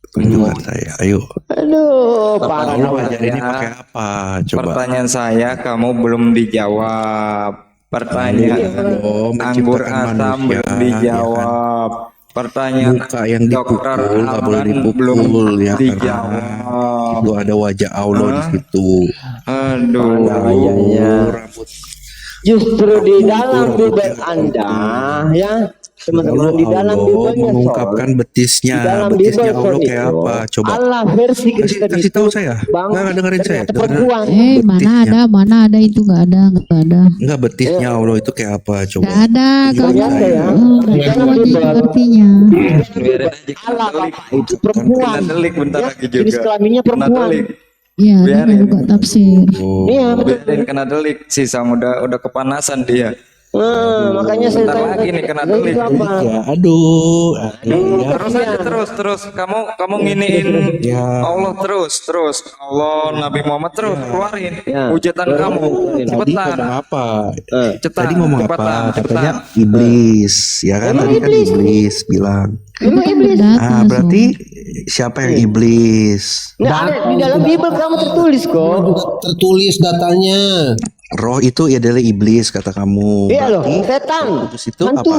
tunjukkan saya. Ayo. aduh, parah. Allah ngajarinnya pakai apa? Coba. Pertanyaan saya kamu belum dijawab. Pertanyaan Allah anggur menciptakan asam manusia, belum dijawab. Pertanyaan Muka yang dokter dipukul nggak boleh Alban dipukul belum ya karena dijawab. itu ada wajah Allah di situ. Aduh. Ayahnya. Rambut. Justru di dalam Bible Anda, ya, teman-teman, di dalam Allah Bible-nya mengungkapkan Son, betisnya. di dalam Betisnya Bible Allah Son kayak itu, apa? Coba. Allah versi Kristen Kasih itu tahu saya. bang, Nggak dengerin saya. ternyata perempuan. Mana ada itu nggak ada. Enggak, betisnya Allah itu kayak apa? Coba. Nggak ada kamu. Ternyata ya, di dalam Lagi Bible artinya. Biarin aja kena Allah delik. Bapak itu perempuan. Kena delik bentar Ya, lagi jenis juga. kelaminnya Kena perempuan. delik. Iya, dia Biarin. buka tafsir. Iya, betul. Biarin kena delik. Si Sam udah kepanasan dia. Makanya saya Bentar tanya lagi nih kena zohir delik. itu apa? Ya, aduh. Ya. Terus aja terus kamu nginiin Ya. Allah terus Allah Nabi Muhammad terus keluarin Ya. hujatan kamu Tadi cepetan ngomong apa? cepetan Tadi ngomong apa? cepetan, Katanya cepetan. iblis, ya kan? Emang Tadi kan iblis? iblis bilang. Emang iblis. Ah, berarti siapa yang iblis? Nah, ada di dalam Bible kamu tertulis kok. Tertulis datanya. Roh itu adalah iblis kata kamu. Iya loh, Berarti setan, Kudus itu hantu. apa?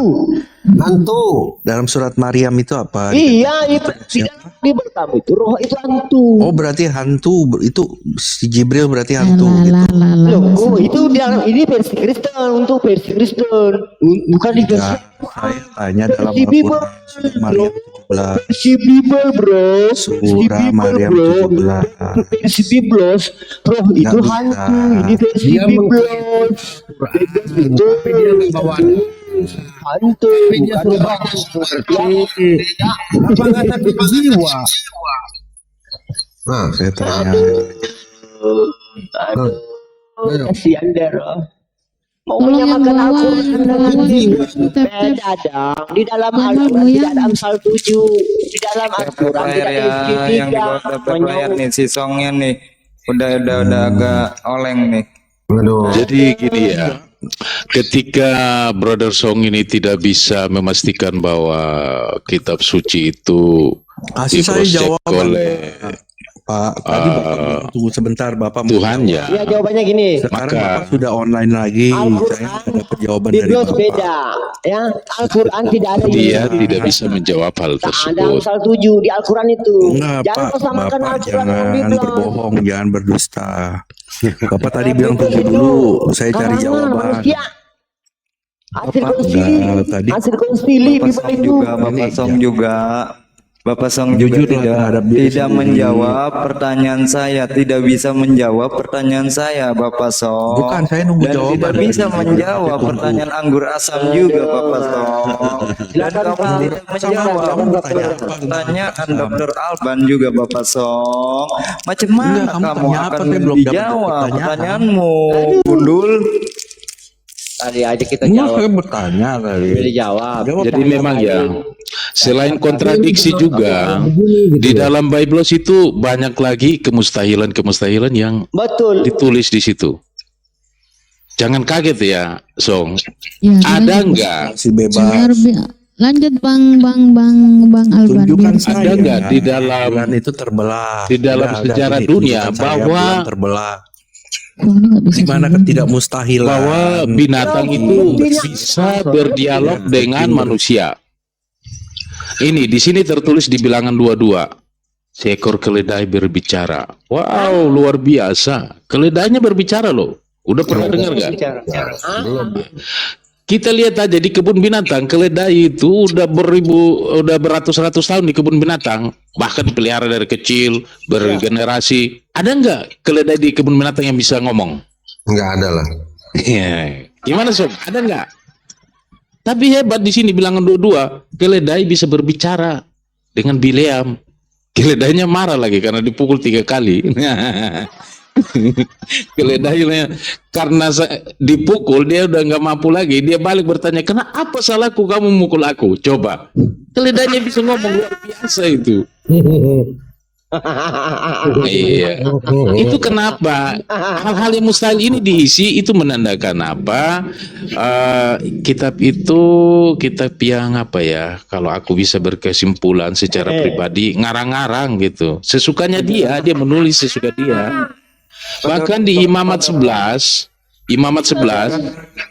Hantu. Dalam surat Maryam itu apa? Iya, itu di dalam Bible kamu itu roh itu hantu. Oh, berarti hantu itu si Jibril berarti hantu gitu. Loh, itu ini versi Kristen, untuk versi Kristen, bukan di versi Ya, saya tanya dalam Versi Bible. Al-Quran Maryam 17. versi Bible, bro. Surah Maryam 17. Versi Bible, roh itu bisa. hantu. Ini versi Dia Bible. Itu Tapi dia nggak bawa hantu. dia Bukan suruh bawa seperti apa nggak takut jiwa. Nah, Saya tanya. Aduh, kasihan deh, roh. Mau Tolong yang menyamakan bawa, Al-Quran yang dengan bawa Bible. tap-tap. Beda dong. Di dalam Yang Al-Quran goyang. tidak ada Amsal 7. Di dalam Al-Quran Player tidak ada ya Rizki yang di bawah daftar player nih si songnya nih udah agak oleng nih. aduh. Jadi gini ya, ketika Brother Song ini tidak bisa memastikan bahwa kitab suci itu Kasih saya di-cross-check jawaban. oleh Pak, tadi Bapak bilang, tunggu sebentar, Bapak mau Tuhan jawab. ya. Ya jawabannya gini. Sekarang Maka- Bapak sudah online lagi. Al-Quran, Saya nggak dapat jawaban dari Biblos Bapak. beda, ya. Al-Quran tidak ada Dia ini. tidak bisa menjawab hal Tak ada tersebut. Amsal 7 di Al-Quran itu. Enggak, Jangan Pak. kau samakan Bapak Al-Quran dengan jangan Biblos. berbohong, jangan berdusta. Bapak tadi bilang tunggu dulu, saya cari Karangan jawaban. manusia. Hasil Bapak konsili, enggak, tadi hasil konsili Bapak Biblos Song itu. juga, Bapak Song juga. Bapak Song juga Jujurlah terhadap diri tidak sendiri. menjawab pertanyaan saya, tidak bisa menjawab pertanyaan saya, Bapak Song. Bukan, saya nunggu Dan jawaban tidak dari bisa Bapak. menjawab Tunggu. pertanyaan anggur asam juga, Bapak Song. Dan Silakan, kamu Pak. tidak menjawab pertanyaan Dr. Alban juga, Bapak Song. Macam mana Enggak, kamu kamu tanya apa? akan Saya belum dapat dijawab pertanyaan. pertanyaanmu, Gundul? Tadi aja kita Enggak, saya jawab. bertanya tadi. Udah dijawab. Jadi memang ya, selain kontradiksi juga, di dalam Bible itu banyak lagi kemustahilan yang Betul. ditulis di situ. Jangan kaget ya, Song. Ya, Ada lanjut. enggak? Masih bebas. Lanjut Bang Alban. Tunjukkan biar- saya. Ada enggak di dalam Bulan itu terbelah. di dalam Udah, sejarah gini, dunia tunjukkan saya bahwa- bulan terbelah. Oh, ini nggak bisa Di mana dibilang. ketidakmustahilan. bahwa binatang itu bisa berdialog dengan manusia. Ini di sini tertulis di Bilangan 22. Seekor keledai berbicara. Wow, luar biasa. Keledainya berbicara loh. Udah pernah dengar nggak? Kita lihat aja di kebun binatang, keledai itu udah beratus-ratus tahun di kebun binatang, bahkan dipelihara dari kecil, bergenerasi. Ada nggak keledai di kebun binatang yang bisa ngomong? Nggak ada lah. Iya. Gimana Sob? Ada nggak? Tapi hebat di sini Bilangan 22, keledai bisa berbicara dengan Bileam. Keledainya marah lagi karena dipukul 3 kali. Keledainya karena dipukul dia udah nggak mampu lagi, dia balik bertanya, kenapa salahku kamu mukul aku? Coba, keledainya bisa ngomong, luar biasa itu. Iya, itu kenapa hal-hal yang mustahil ini diisi, itu menandakan apa? Kitab itu kitab yang apa ya, kalau aku bisa berkesimpulan secara pribadi, ngarang-ngarang gitu, sesukanya dia menulis sesuka dia. Bahkan di Imamat 11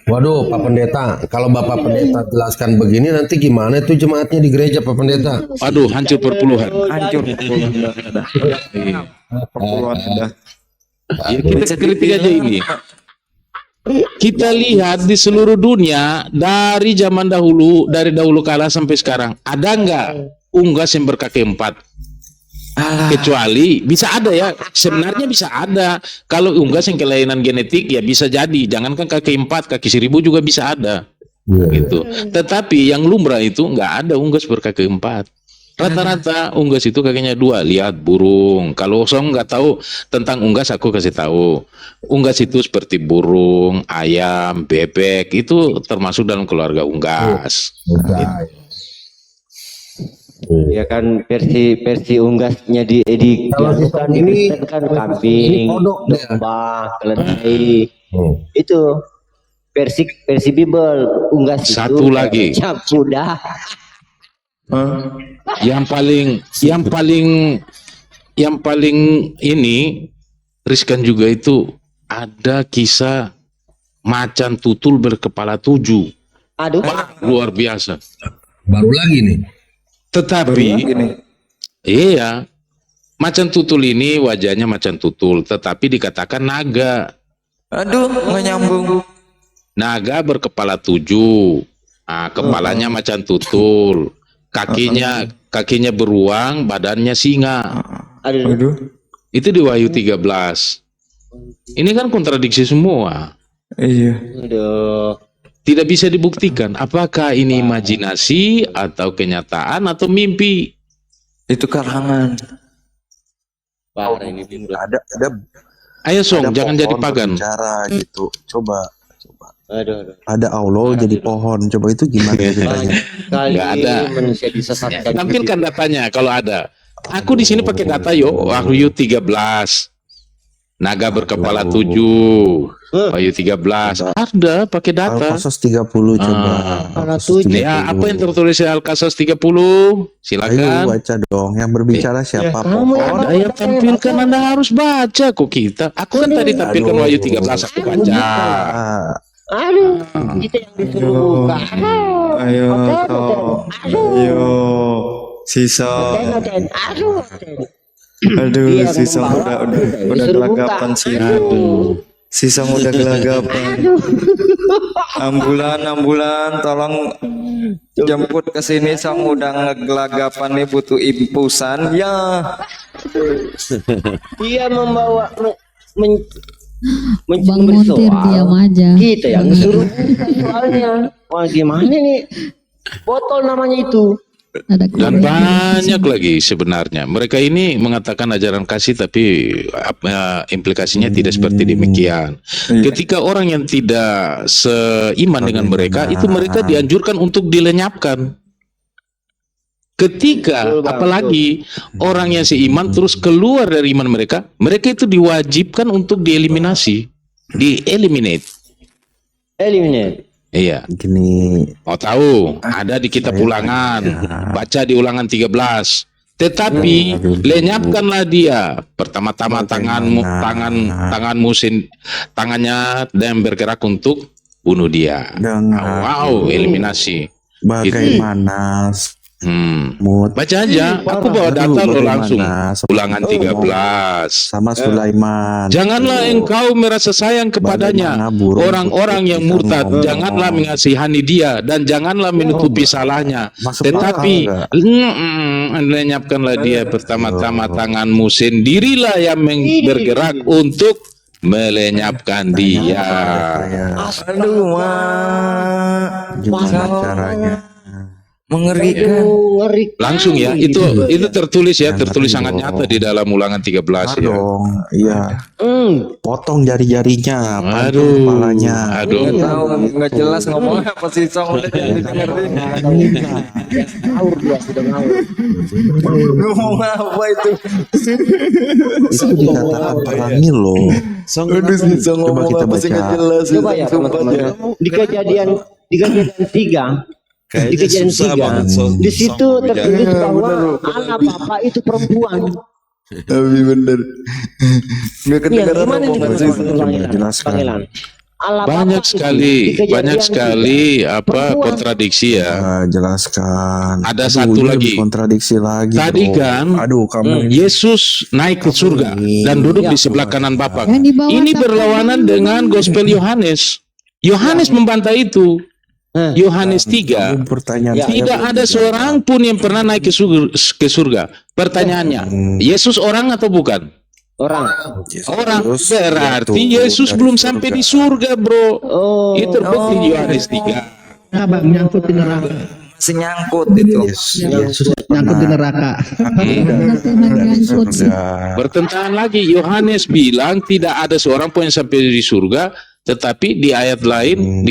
Waduh, Pak Pendeta, kalau Bapak Pendeta jelaskan begini nanti gimana itu jemaatnya di gereja, Pak Pendeta? aduh, hancur perpuluhan. Hancur perpuluhan dah. Perpuluhan dah. Ya, kita kritik aja ini. Kita lihat di seluruh dunia dari zaman dahulu, dari dahulu kala sampai sekarang, ada nggak unggas yang berkaki 4? Kecuali bisa ada ya, sebenarnya bisa ada. Kalau unggas yang kelainan genetik ya bisa jadi. Jangankan kaki 4, kaki 1000 juga bisa ada. Gitu. Tetapi yang lumrah itu nggak ada unggas berkaki 4. Rata-rata unggas itu kakinya 2. Lihat burung. Kalau Song nggak tahu tentang unggas, aku kasih tahu. Unggas itu seperti burung, ayam, bebek, itu termasuk dalam keluarga unggas. Ya kan versi unggasnya Kalau di sistem ini- kan kambing, kodok deh. domba, keledai. Itu versi Bible unggas Satu itu lagi. macam kuda. Yang paling ini riskan juga itu ada kisah macan tutul berkepala 7. Aduh, Luar biasa. Baru lagi nih. Tetapi iya, macan tutul ini wajahnya macan tutul, tetapi dikatakan naga. Aduh, nggak nyambung. Naga berkepala 7. Nah, kepalanya macan tutul. Kakinya beruang, badannya singa. Aduh. Itu di Wahyu 13. Ini kan kontradiksi semua. Iya. aduh. Tidak bisa dibuktikan apakah ini imajinasi atau kenyataan atau mimpi. Itu karangan. Parah ini Bible. Ada Ayo Song, ada jangan jadi pohon pagan. berbicara gitu. Coba. Aduh. Ada Allah jadi pohon. Coba itu gimana ceritanya? Kali Nggak ada. manusia disesatkan. Tampilkan datanya kalau ada. Aku di sini pakai data yo, Wahyu 13. Naga berkepala 7, Wahyu 13. Ada pakai data. Al-Qasas 30 coba. Al-Qasas 30. Ya, apa yang tertulis di Al-Qasas 30? Ayo Silakan. baca dong. Yang berbicara siapa? Ada yang tampilkan, Anda harus baca kok kita. Aku kan tadi tampilkan Wahyu 13 aku baca. Aduh, kita yang disuruh buka. Ayo, ayo, sisa, Aduh, aduh, sisa udah gelagapan sih. Aduh. Sisa udah gelagapan. Ambulan, tolong jemput ke sini, sang udah ngegelagapan nih, butuh impusan ya. dia membawa Bang Montir diam aja. kita yang disuruh soalnya. Wah, gimana nih? Botol namanya itu. Ada Dan korek. banyak lagi sebenarnya. Mereka ini mengatakan ajaran kasih, tapi implikasinya tidak seperti demikian. Ketika orang yang tidak seiman dengan mereka, itu mereka dianjurkan untuk dilenyapkan. Ketika apalagi orang yang seiman terus keluar dari iman mereka, mereka itu diwajibkan untuk dieliminasi, eliminate. Iya. Gini. Mau tahu? Ada di kitab Ulangan. Baca di Ulangan 13. Tetapi lenyapkanlah dia. Pertama-tama tanganmu tangannya dan bergerak untuk bunuh dia. Wow, eliminasi. Bagaimana? Baca aja. Aku bawa data lo langsung. Ulangan 13. Sama Sulaiman. Janganlah engkau merasa sayang kepadanya, orang-orang yang murtad. Janganlah mengasihani dia dan janganlah menutupi salahnya. Tetapi lenyapkanlah dia. Pertama-tama tanganmu sendirilah yang bergerak untuk melenyapkan dia. Aduh, Gimana caranya? mengerikan. Langsung ya, itu tertulis ya, tertulis sangat nyata di dalam Ulangan 13 ya. Dong, iya. Potong jari-jarinya, Aduh, kepalanya. aduh. Nggak tahu, nggak jelas ngomong apa sih, Song udah jadi dengerin. Ngawur dia sudah ngawur. Ngomong apa itu? Itu dikatakan perangi loh. Aduh, sih, Song Coba ngomong kita apa sih, nggak baca. jelas. Coba ya teman-teman. Di kejadian 3 di kejadian 3 di situ tertulis bahwa anak papa itu perempuan. Tapi bener. Nggak kedengeran Gimana nih omongan sih. Pangelan? Banyak sekali apa kontradiksi ya. Jelaskan. Ada Aduh, satu ini lagi. lebih kontradiksi lagi. Tadi bro. kan Aduh, kamu ini. Yesus naik ke surga dan duduk di sebelah kanan Bapa. Yang di bawah Ini tak- berlawanan dengan Gospel Yohanes. Yohanes membantah itu. Yohanes 3. Pertanyaan saya Tidak ada seorang pun yang pernah naik ke surga. Pertanyaannya, Yesus orang atau bukan? Orang. Orang. Terus Berarti jatuh Yesus dari belum surga. sampai di surga, bro. Itu terbukti di Yohanes 3. Nah, bang, nyangkut di neraka. Masih nyangkut itu. Yesus nyangkut di neraka. Nyangkut sih. Bertentangan lagi, Yohanes bilang tidak ada seorang pun yang sampai di surga, tetapi di ayat lain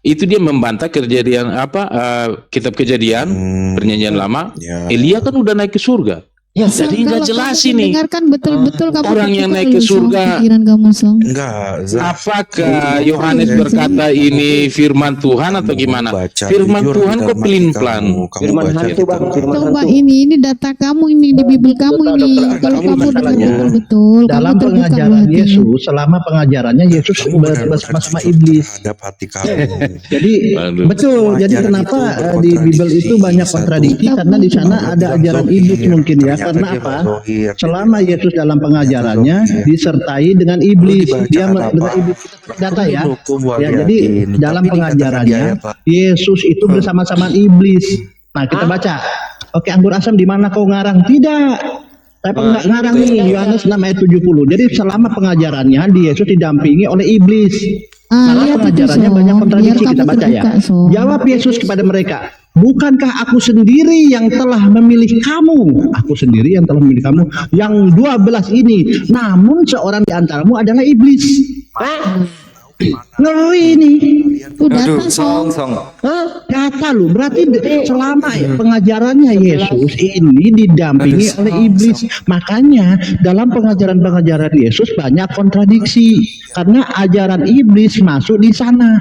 itu dia membantah kejadian kitab Kejadian Perjanjian Lama. Elia kan udah naik ke surga. Jadi nggak jelas ini. Dengarkan betul-betul kamu. Orang yang naik ke Lu, Song, surga. Pikiran kamu, Song. Enggak, Apakah Yohanes berkata ini firman Tuhan atau gimana? Firman Tuhan kok pelin-pelan. Firman hantu bang, firman Coba hantu. ini data kamu ini di Bible kamu ini. Kalau kamu dengar betul-betul, Dalam kamu terbuka pengajaran hatimu. Yesus, selama pengajarannya Yesus bersama-sama iblis. Hadap hati kamu. Jadi Aduh. betul. Jadi kenapa di Bible itu banyak kontradiksi? Karena di sana ada ajaran iblis mungkin ya. Karena apa? Selama Yesus dalam pengajarannya disertai dengan iblis, dia dengan iblis data ya. Ya, jadi dalam pengajarannya Yesus itu bersama-sama iblis. Nah, kita baca. Oke, anggur asam di mana kau ngarang? Tidak. Saya nggak ngarang nih, Yohanes 6 ayat 70. Jadi selama pengajarannya di Yesus didampingi oleh iblis. Karena Lihat itu, pengajarannya Song. banyak kontradiksi, Biar kita kamu baca ya. terbuka, Song. Jawab Yesus kepada mereka, bukankah aku sendiri yang telah memilih kamu? Aku sendiri yang telah memilih kamu. Yang 12 ini, namun seorang di antaramu adalah iblis. Ngeri ini. Udah Song. Kata lu, berarti selama pengajarannya Yesus ini didampingi oleh iblis. Makanya dalam pengajaran-pengajaran Yesus banyak kontradiksi karena ajaran iblis masuk di sana.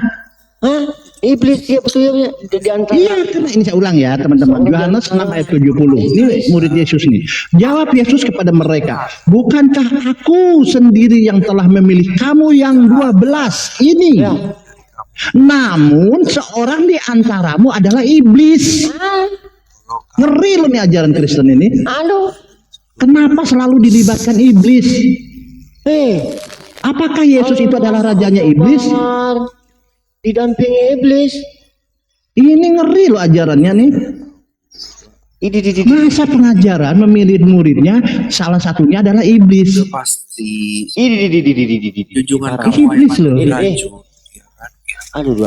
Iblis ya betul ya di antara. Iya, karena ini saya ulang ya teman-teman. Yohanes 6 ayat 70. Ini murid Yesus nih. Jawab Yesus kepada mereka, bukankah aku sendiri yang telah memilih kamu yang 12 ini? Namun seorang di antaramu adalah iblis. Ngeri loh nih ajaran Kristen ini. Kenapa selalu dilibatkan iblis? Apakah Yesus itu adalah rajanya iblis? Didampingi iblis. Ini ngeri loh ajarannya nih. Masa pengajaran memilih muridnya salah satunya adalah iblis. Pasti Ini junjungan Iblis loh. Aduh.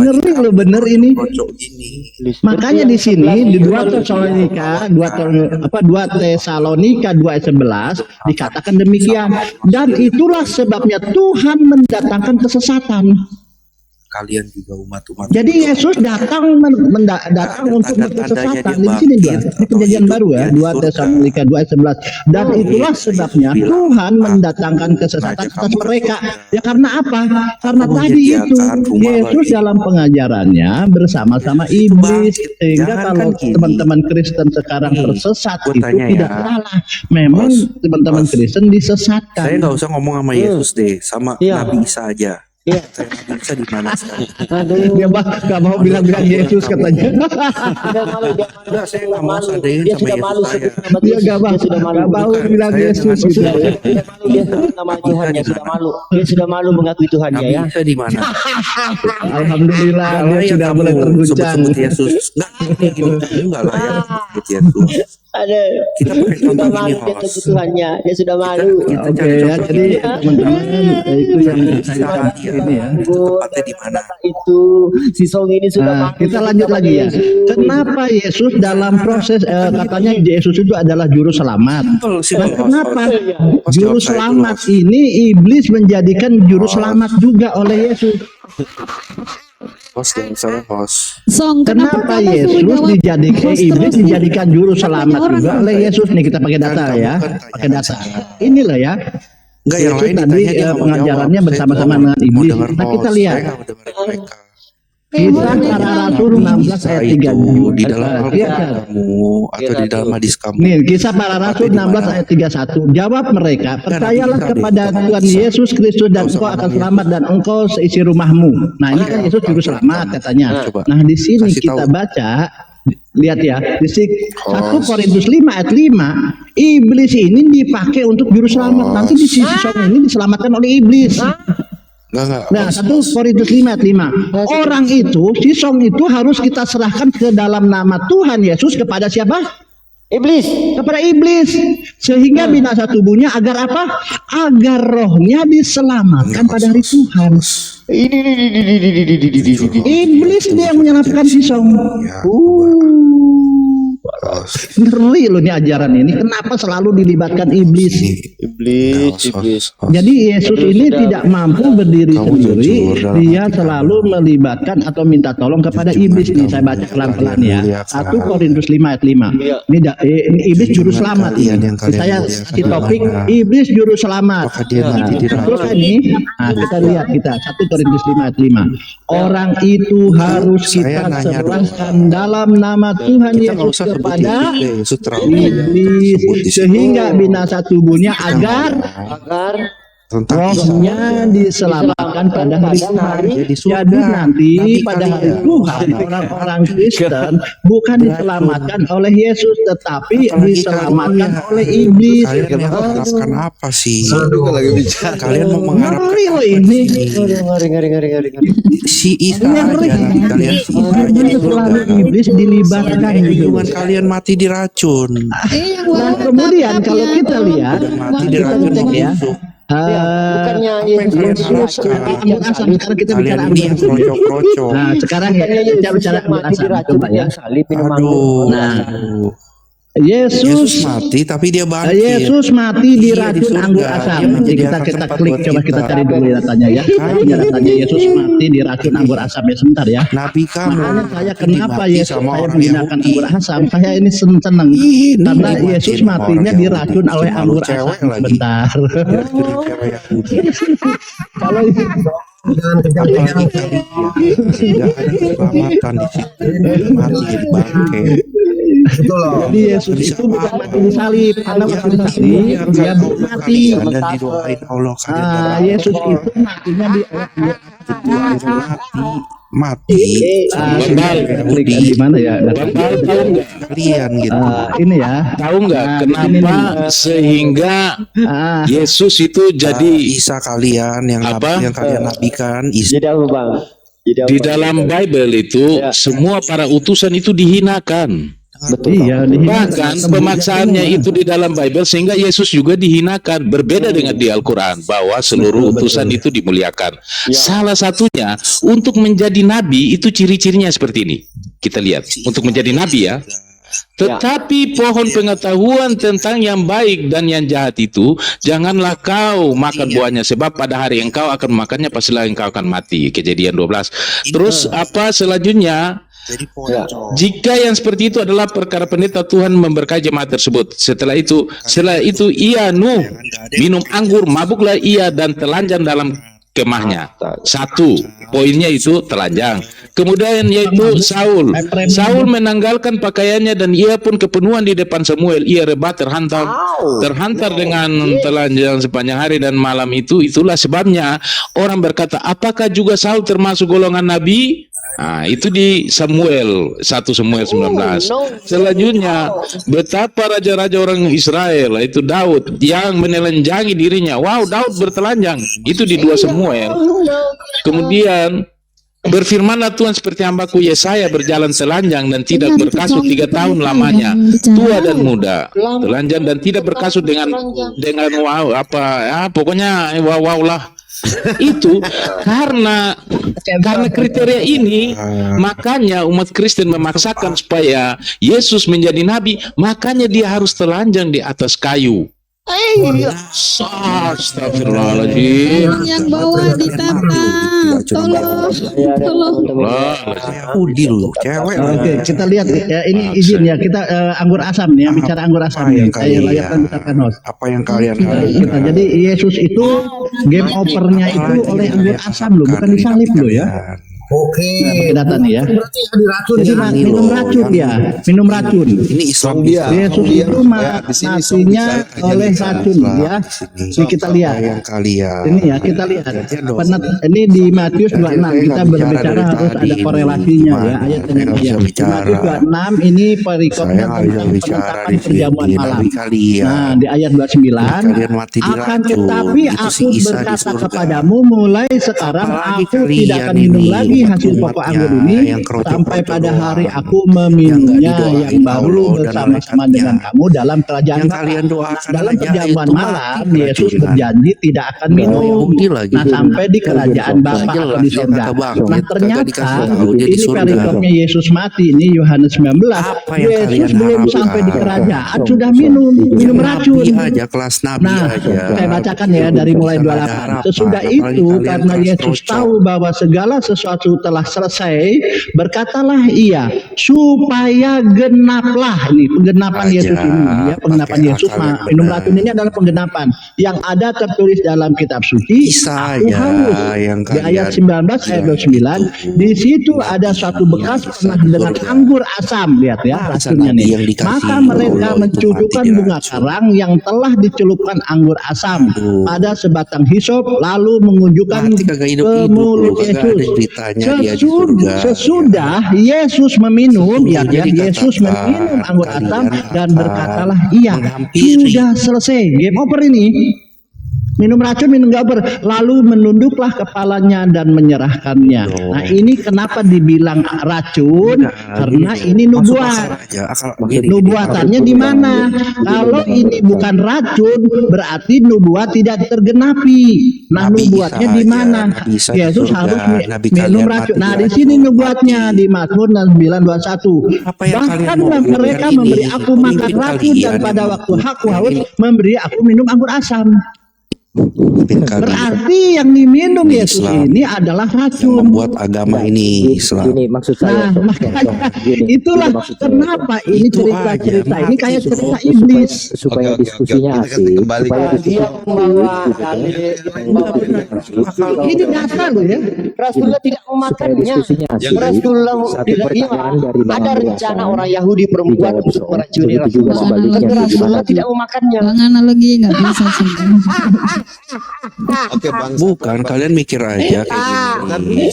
Ngeri loh bener ini. gini. Makanya di sini di 2 Tesalonika 2 Tesalonika 2 ayat 11 dikatakan demikian, dan itulah sebabnya Tuhan mendatangkan kesesatan. Kalian juga umat-umat. Jadi Yesus datang datang untuk kesesatan. Di sini dia di perjanjian baru ya 2 Tesalonika 2 ayat 11, dan itulah sebabnya Tuhan mendatangkan kesesatan atas mereka. Ya karena apa? Karena tadi itu Yesus dalam pengajarannya bersama-sama iblis, sehingga kalau teman-teman Kristen sekarang tersesat itu tidak salah. Memang teman-teman Kristen disesatkan. Saya nggak usah ngomong sama Yesus deh, sama Nabi Isa aja. Saya Nabi Isa di mana sekarang? Dia nggak mau bilang-bilang Yesus katanya. Enggak, saya nggak mau sadain sama Yesus saya. Dia nggak mau bilang Yesus gitu. Nama Tuhannya sudah malu. Dia sudah malu mengakui Tuhannya Nabi ya. Isa di mana? Alhamdulillah dia sudah mulai terguncang. Sebut Yesus. Enggak lah ya sebut Yesus. Ada. Kita pakai Sudah contoh malu ini, dia Hos. akui Tuhannya. Dia sudah malu. Oke ya, jadi teman-teman itu yang saya cari ini ya. Tempatnya di mana? Itu si Song ini sudah Nah, malu. kita lanjut lagi ya. Kenapa Yesus dalam proses katanya Yesus itu adalah juru selamat. Dan kenapa juru selamat ini iblis menjadikan juru selamat juga oleh Yesus? Host dan saya host. Song, Kenapa kamu Yesus suruh jawab dijadikan host iblis terus nih? dijadikan juru selamat Orang juga oleh Yesus nih, kita pakai data ya, pakai data. Inilah ya. Enggak, yang Yesus lain tadi ditanya dia nggak mau pengajarannya jawab. bersama-sama Saya dengan mau iblis. dengar Nah kita host. lihat Saya nggak mau dengar mereka. kisah para rasul 16 ayat 3. Di dalam Alkitabmu atau di dalam hadis kamu. Nih, kisah para rasul 16 ayat 31. Jawab mereka, percayalah kepada Tuhan Yesus Kristus dan engkau akan selamat dan engkau seisi rumahmu. Nah, ini kan Yesus juru selamat katanya. Nah, di sini kita baca, lihat ya, di 1 Korintus 5 ayat 5, iblis ini dipakai untuk juru selamat. Nanti di sisi Song ini diselamatkan oleh iblis. Enggak. Nah, 1 Korintus 5 ayat 5. Orang itu, si Song itu harus kita serahkan ke dalam nama Tuhan Yesus kepada siapa? Iblis. Kepada iblis. Sehingga binasa tubuhnya agar apa? Agar rohnya diselamatkan pada hari Tuhan. Iblis dia yang menyelamatkan si Song. Ngeri loh nih ajaran ini. Kenapa selalu dilibatkan iblis? Iblis. Jadi Yesus ini tidak mampu berdiri sendiri. Dia selalu melibatkan atau minta tolong kepada iblis. Nih saya baca pelan-pelan ya. 1 Korintus 5 ayat 5. Ini iblis juru selamat. Saya kasih topik iblis juru selamat. Terus ini, kita lihat 1 Korintus 5 ayat 5. Orang itu harus kita serahkan dalam nama Tuhan Yesus kepada iblis, sehingga binasa tubuhnya agar rohnya diselamatkan pada hari Tuhan. Jadi nanti pada hari Tuhan orang-orang Kristen bukan diselamatkan oleh Yesus, tetapi diselamatkan oleh iblis. Kalian mengharapkan apa sih? Kalian mau mengharapkan Ngeri loh ini. si Isa aja? Kalian si Isa aja. Selalu iblis dilibatkan gitu. Hubungan kalian mati diracun. Nah kemudian kalau kita lihat, Mati kita diracun cek ya. Bukannya Yesus Ambil asam. Sekarang kita bicara Kalian ini yang krocok-krocok. Nah sekarang ya kita bicara ambil asam. Coba ya. salib minum Aduh. Nah Yesus mati tapi dia bangkit. Yesus mati Iya, diracun surga. anggur asam. Dia Nanti menyediakan kita tempat klik, buat coba kita kita. cari dulu datanya ya. Punya datanya Yesus mati diracun anggur asam ya, sebentar ya. Nabi kamu Makanya saya itu kenapa dimati Yesus sama saya orang menggunakan Yahudi. anggur asam, saya ini seneng Ini karena dimatiin Yesus sama matinya orang diracun Yahudi. oleh Malu anggur cewek asam. lagi. Bentar. Kira-kira cewek Yahudi. Kalau Jangan kejam-kejam. Tidak ada keselamatan di situ. Mati jadi bangke. Itu loh. jadi Yesus itu bukan mati di salib, karena waktu di salib dia mati. Dan didoain Allah Yesus itu matinya di mati di mana ya? Bapak tahu nggak? kalian gitu. Ini ya. Tahu nggak Nah, kenapa sehingga Yesus itu jadi Isa kalian yang Apa? yang kalian nabikan Isa. Jadi apa bang? Jadi apa? di dalam Bible itu semua para utusan itu dihinakan. Betul. Iya, Bahkan pemaksaannya itu di dalam Bible sehingga Yesus juga dihinakan. Berbeda dengan di Al-Quran bahwa seluruh utusan itu dimuliakan. Salah satunya untuk menjadi nabi itu ciri-cirinya seperti ini. Kita lihat untuk menjadi nabi ya. Tetapi pohon pengetahuan tentang yang baik dan yang jahat itu janganlah kau makan buahnya, sebab pada hari engkau akan makannya pastilah engkau akan mati. Kejadian 12. Terus apa selanjutnya? Jadi poin Jika yang seperti itu adalah perkara pendeta, Tuhan memberkati jemaat tersebut. Setelah itu ia Nuh minum anggur, mabuklah ia dan telanjang dalam kemahnya. Satu poinnya itu telanjang. Kemudian yaitu Saul menanggalkan pakaiannya dan ia pun kepenuhan di depan Samuel. Ia rebah terhantar dengan telanjang sepanjang hari dan malam itu. Itulah sebabnya orang berkata, apakah juga Saul termasuk golongan nabi? Nah, itu di Samuel 1 Samuel 19. Selanjutnya betapa raja-raja orang Israel itu Daud yang menelanjangi dirinya. Wow, Daud bertelanjang. Itu di 2 Samuel. Kemudian berfirmanlah Tuhan seperti hambaku Yesaya berjalan telanjang dan tidak berkasut 3 tahun lamanya, tua dan muda, telanjang dan tidak berkasut dengan wow pokoknya wow lah. Itu karena kriteria ini makanya umat Kristen memaksakan supaya Yesus menjadi nabi, makanya dia harus telanjang di atas kayu. Astagfirullahaladzim. Yang bawah ditata. Tolong. Yahudi lu, cewek. Oke, kita lihat ya, ini izin ya, kita anggur asam nih, bicara anggur asam ya. Saya layarkan misalkan host. Apa yang kalian Jadi Yesus itu game overnya itu oleh anggur asam loh, bukan disalib loh ya. Oke. Pakai data nih ya. Berarti diracun Jadi ya. minum racun dia, minum racun. Ini Islam Yesus itu matinya oleh racun ya. Ini kita lihat. yang kalian. Ini ya kita lihat. Ini di Matius 26 kita berbicara harus ada korelasinya ya ayat dengan ayat. Di Matius 26 ini perikopnya tentang penetapan perjamuan malam. Nah di ayat 29 akan tetapi aku berkata kepadamu mulai sekarang aku tidak akan minum lagi hasil pokok anggur ini sampai pada hari aku meminumnya yang baru bersama-sama dengan kamu dalam kerajaan Bapa. Dalam perjamuan malam Yesus berjanji tidak akan minum. Nah sampai di kerajaan Bapa atau di surga. Nah ternyata ini perikopnya Yesus mati ini Yohanes 19. Yesus belum sampai di kerajaan sudah minum racun. Nah saya bacakan ya dari mulai 28. Sesudah itu karena Yesus tahu bahwa segala sesuatu telah selesai, berkatalah ia supaya genaplah ini penggenapan Yesus ini ya, penggenapan Yesus minum racun ini adalah penggenapan yang ada tertulis dalam kitab suci. Aku haus di ayat 19 ayat 29 di situ ada suatu bekas pernah dengan anggur asam, lihat ya racunnya nih. Maka mereka mencucukkan bunga karang yang telah dicelupkan anggur asam pada sebatang hisop lalu mengunjukkan ke mulut Yesus. Sesudah Yesus meminum, ya Yesus meminum anggur asam dan berkatalah ia sudah selesai, game over ini. Minum racun, minum gabber, lalu menunduklah kepalanya dan menyerahkannya. Nah, ini kenapa dibilang racun? Karena ini nubuat. Nubuatannya di mana? Kalau ini bukan racun, berarti nubuat tidak tergenapi. Nah, Nabi nubuatnya Isa di mana? aja, Nabi Isa Yesus di surga, harus Nabi minum kalian racun. mati Nah, di di sini nubuatnya di Mazmur 9:21. Apa yang kalian Bahkan mau mereka ini? memberi aku makan Pemimpin racun dan kalian pada yang waktu aku haus memberi aku minum anggur asam. Pemimpin kalian Berarti yang diminum Ini Yesus Islam. ini adalah yang racun. membuat agama ini Islam. Gini maksud Nah, saya. Sob. makanya Gini, itulah maksud saya. kenapa ini Itu cerita-cerita aja, ini kayak cerita Supaya- iblis. supaya Oke. diskusinya Kita asik, kembali supaya ke- diskusinya Ini data loh ya. Rasulullah tidak memakannya. Diskusinya asik. Rasulullah Satu pertanyaan dari Bang ada Andreas. rencana orang Yahudi perempuan Dijawab, untuk Sob. meracuni Begitu juga Rasulullah. sebaliknya. Tapi Rasulullah tidak memakannya. Bang analogi nggak bisa sih. Oke bang. Bukan, kalian mikir aja kayak gini.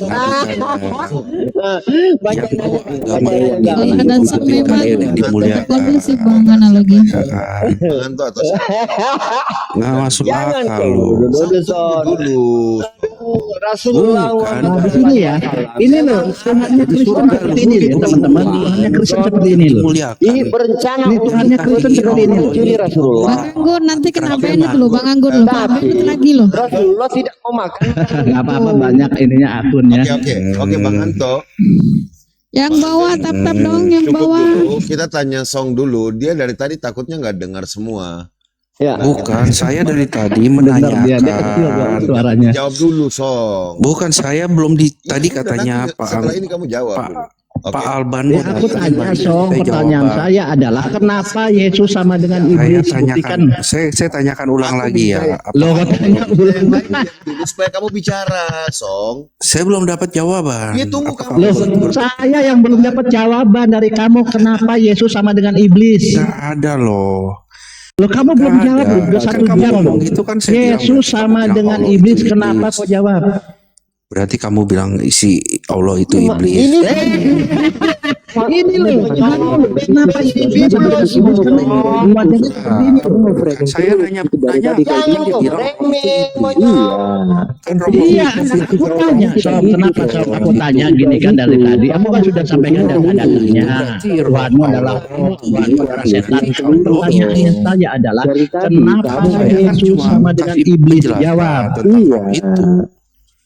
Banyak Yang bawa agama Kalau ini ada bukan sang memang kalian yang dimuliakan. kondisi Bang analogi. Jangan tuh atau Nggak masuk Jangan akal kau loh. dulu. dulu. Rasulullah Bukan. Nah, di sini ya. Ini loh, Tuhannya Kristen seperti ini ya, teman-teman. Tuhannya Kristen seperti ini loh. Dimuliakan. Ini berencana Ini Tuhannya Kristen seperti ini loh. meracuni Rasulullah. Bang Anggur nanti kenapa ini dulu Bang Anggur loh. Bang Anggur lagi loh. Rasulullah tidak memakan. Gak apa-apa, banyak ininya akunnya. Oke bang Anto. Yang bawah tap-tap dong yang Cukup bawah. dulu. Kita tanya Song dulu. Dia dari tadi takutnya nggak dengar semua. Ya. Bukan, saya dari tadi Benar dia kecil menanyakan. suaranya. Jawab dulu Song. Bukan, saya belum tadi Ya, katanya nanti Pak setelah ini kamu jawab. Pak- dulu. Pak Alban. Ya, aku tanya Song, pertanyaan saya adalah kenapa Yesus sama dengan Saya iblis? tanyakan, Buktikan. saya tanyakan ulang Aku lagi ya. minta Apa- Loh, katanya ulang lagi. Dulu supaya kamu bicara, Song. Saya belum dapat jawaban. Ya, tunggu Apakah kamu. Loh, saya yang belum dapat jawaban dari kamu kenapa Yesus sama dengan iblis. nggak ada loh. Loh, kamu belum Nggak jawab ada. loh, udah Kan 1 kamu jam ngomong loh. gitu kan saya bilang, Yesus sama ya dengan Allah, iblis, itu kenapa iblis. kau jawab? Berarti kamu bilang isi Allah itu iblis. Ini loh, kenapa iblis sama iblis nubuatannya seperti ini? Kan saya nanya dia bilang kan Iya, aku tanya, Sob, kenapa Sob? Aku tanya gini kan dari tadi. Aku kan sudah sampaikan data-datanya. Tuhanmu adalah Tuhanmu adalah setan. Pertanyaan saya adalah kenapa Yesus sama dengan iblis? Jawab. itu.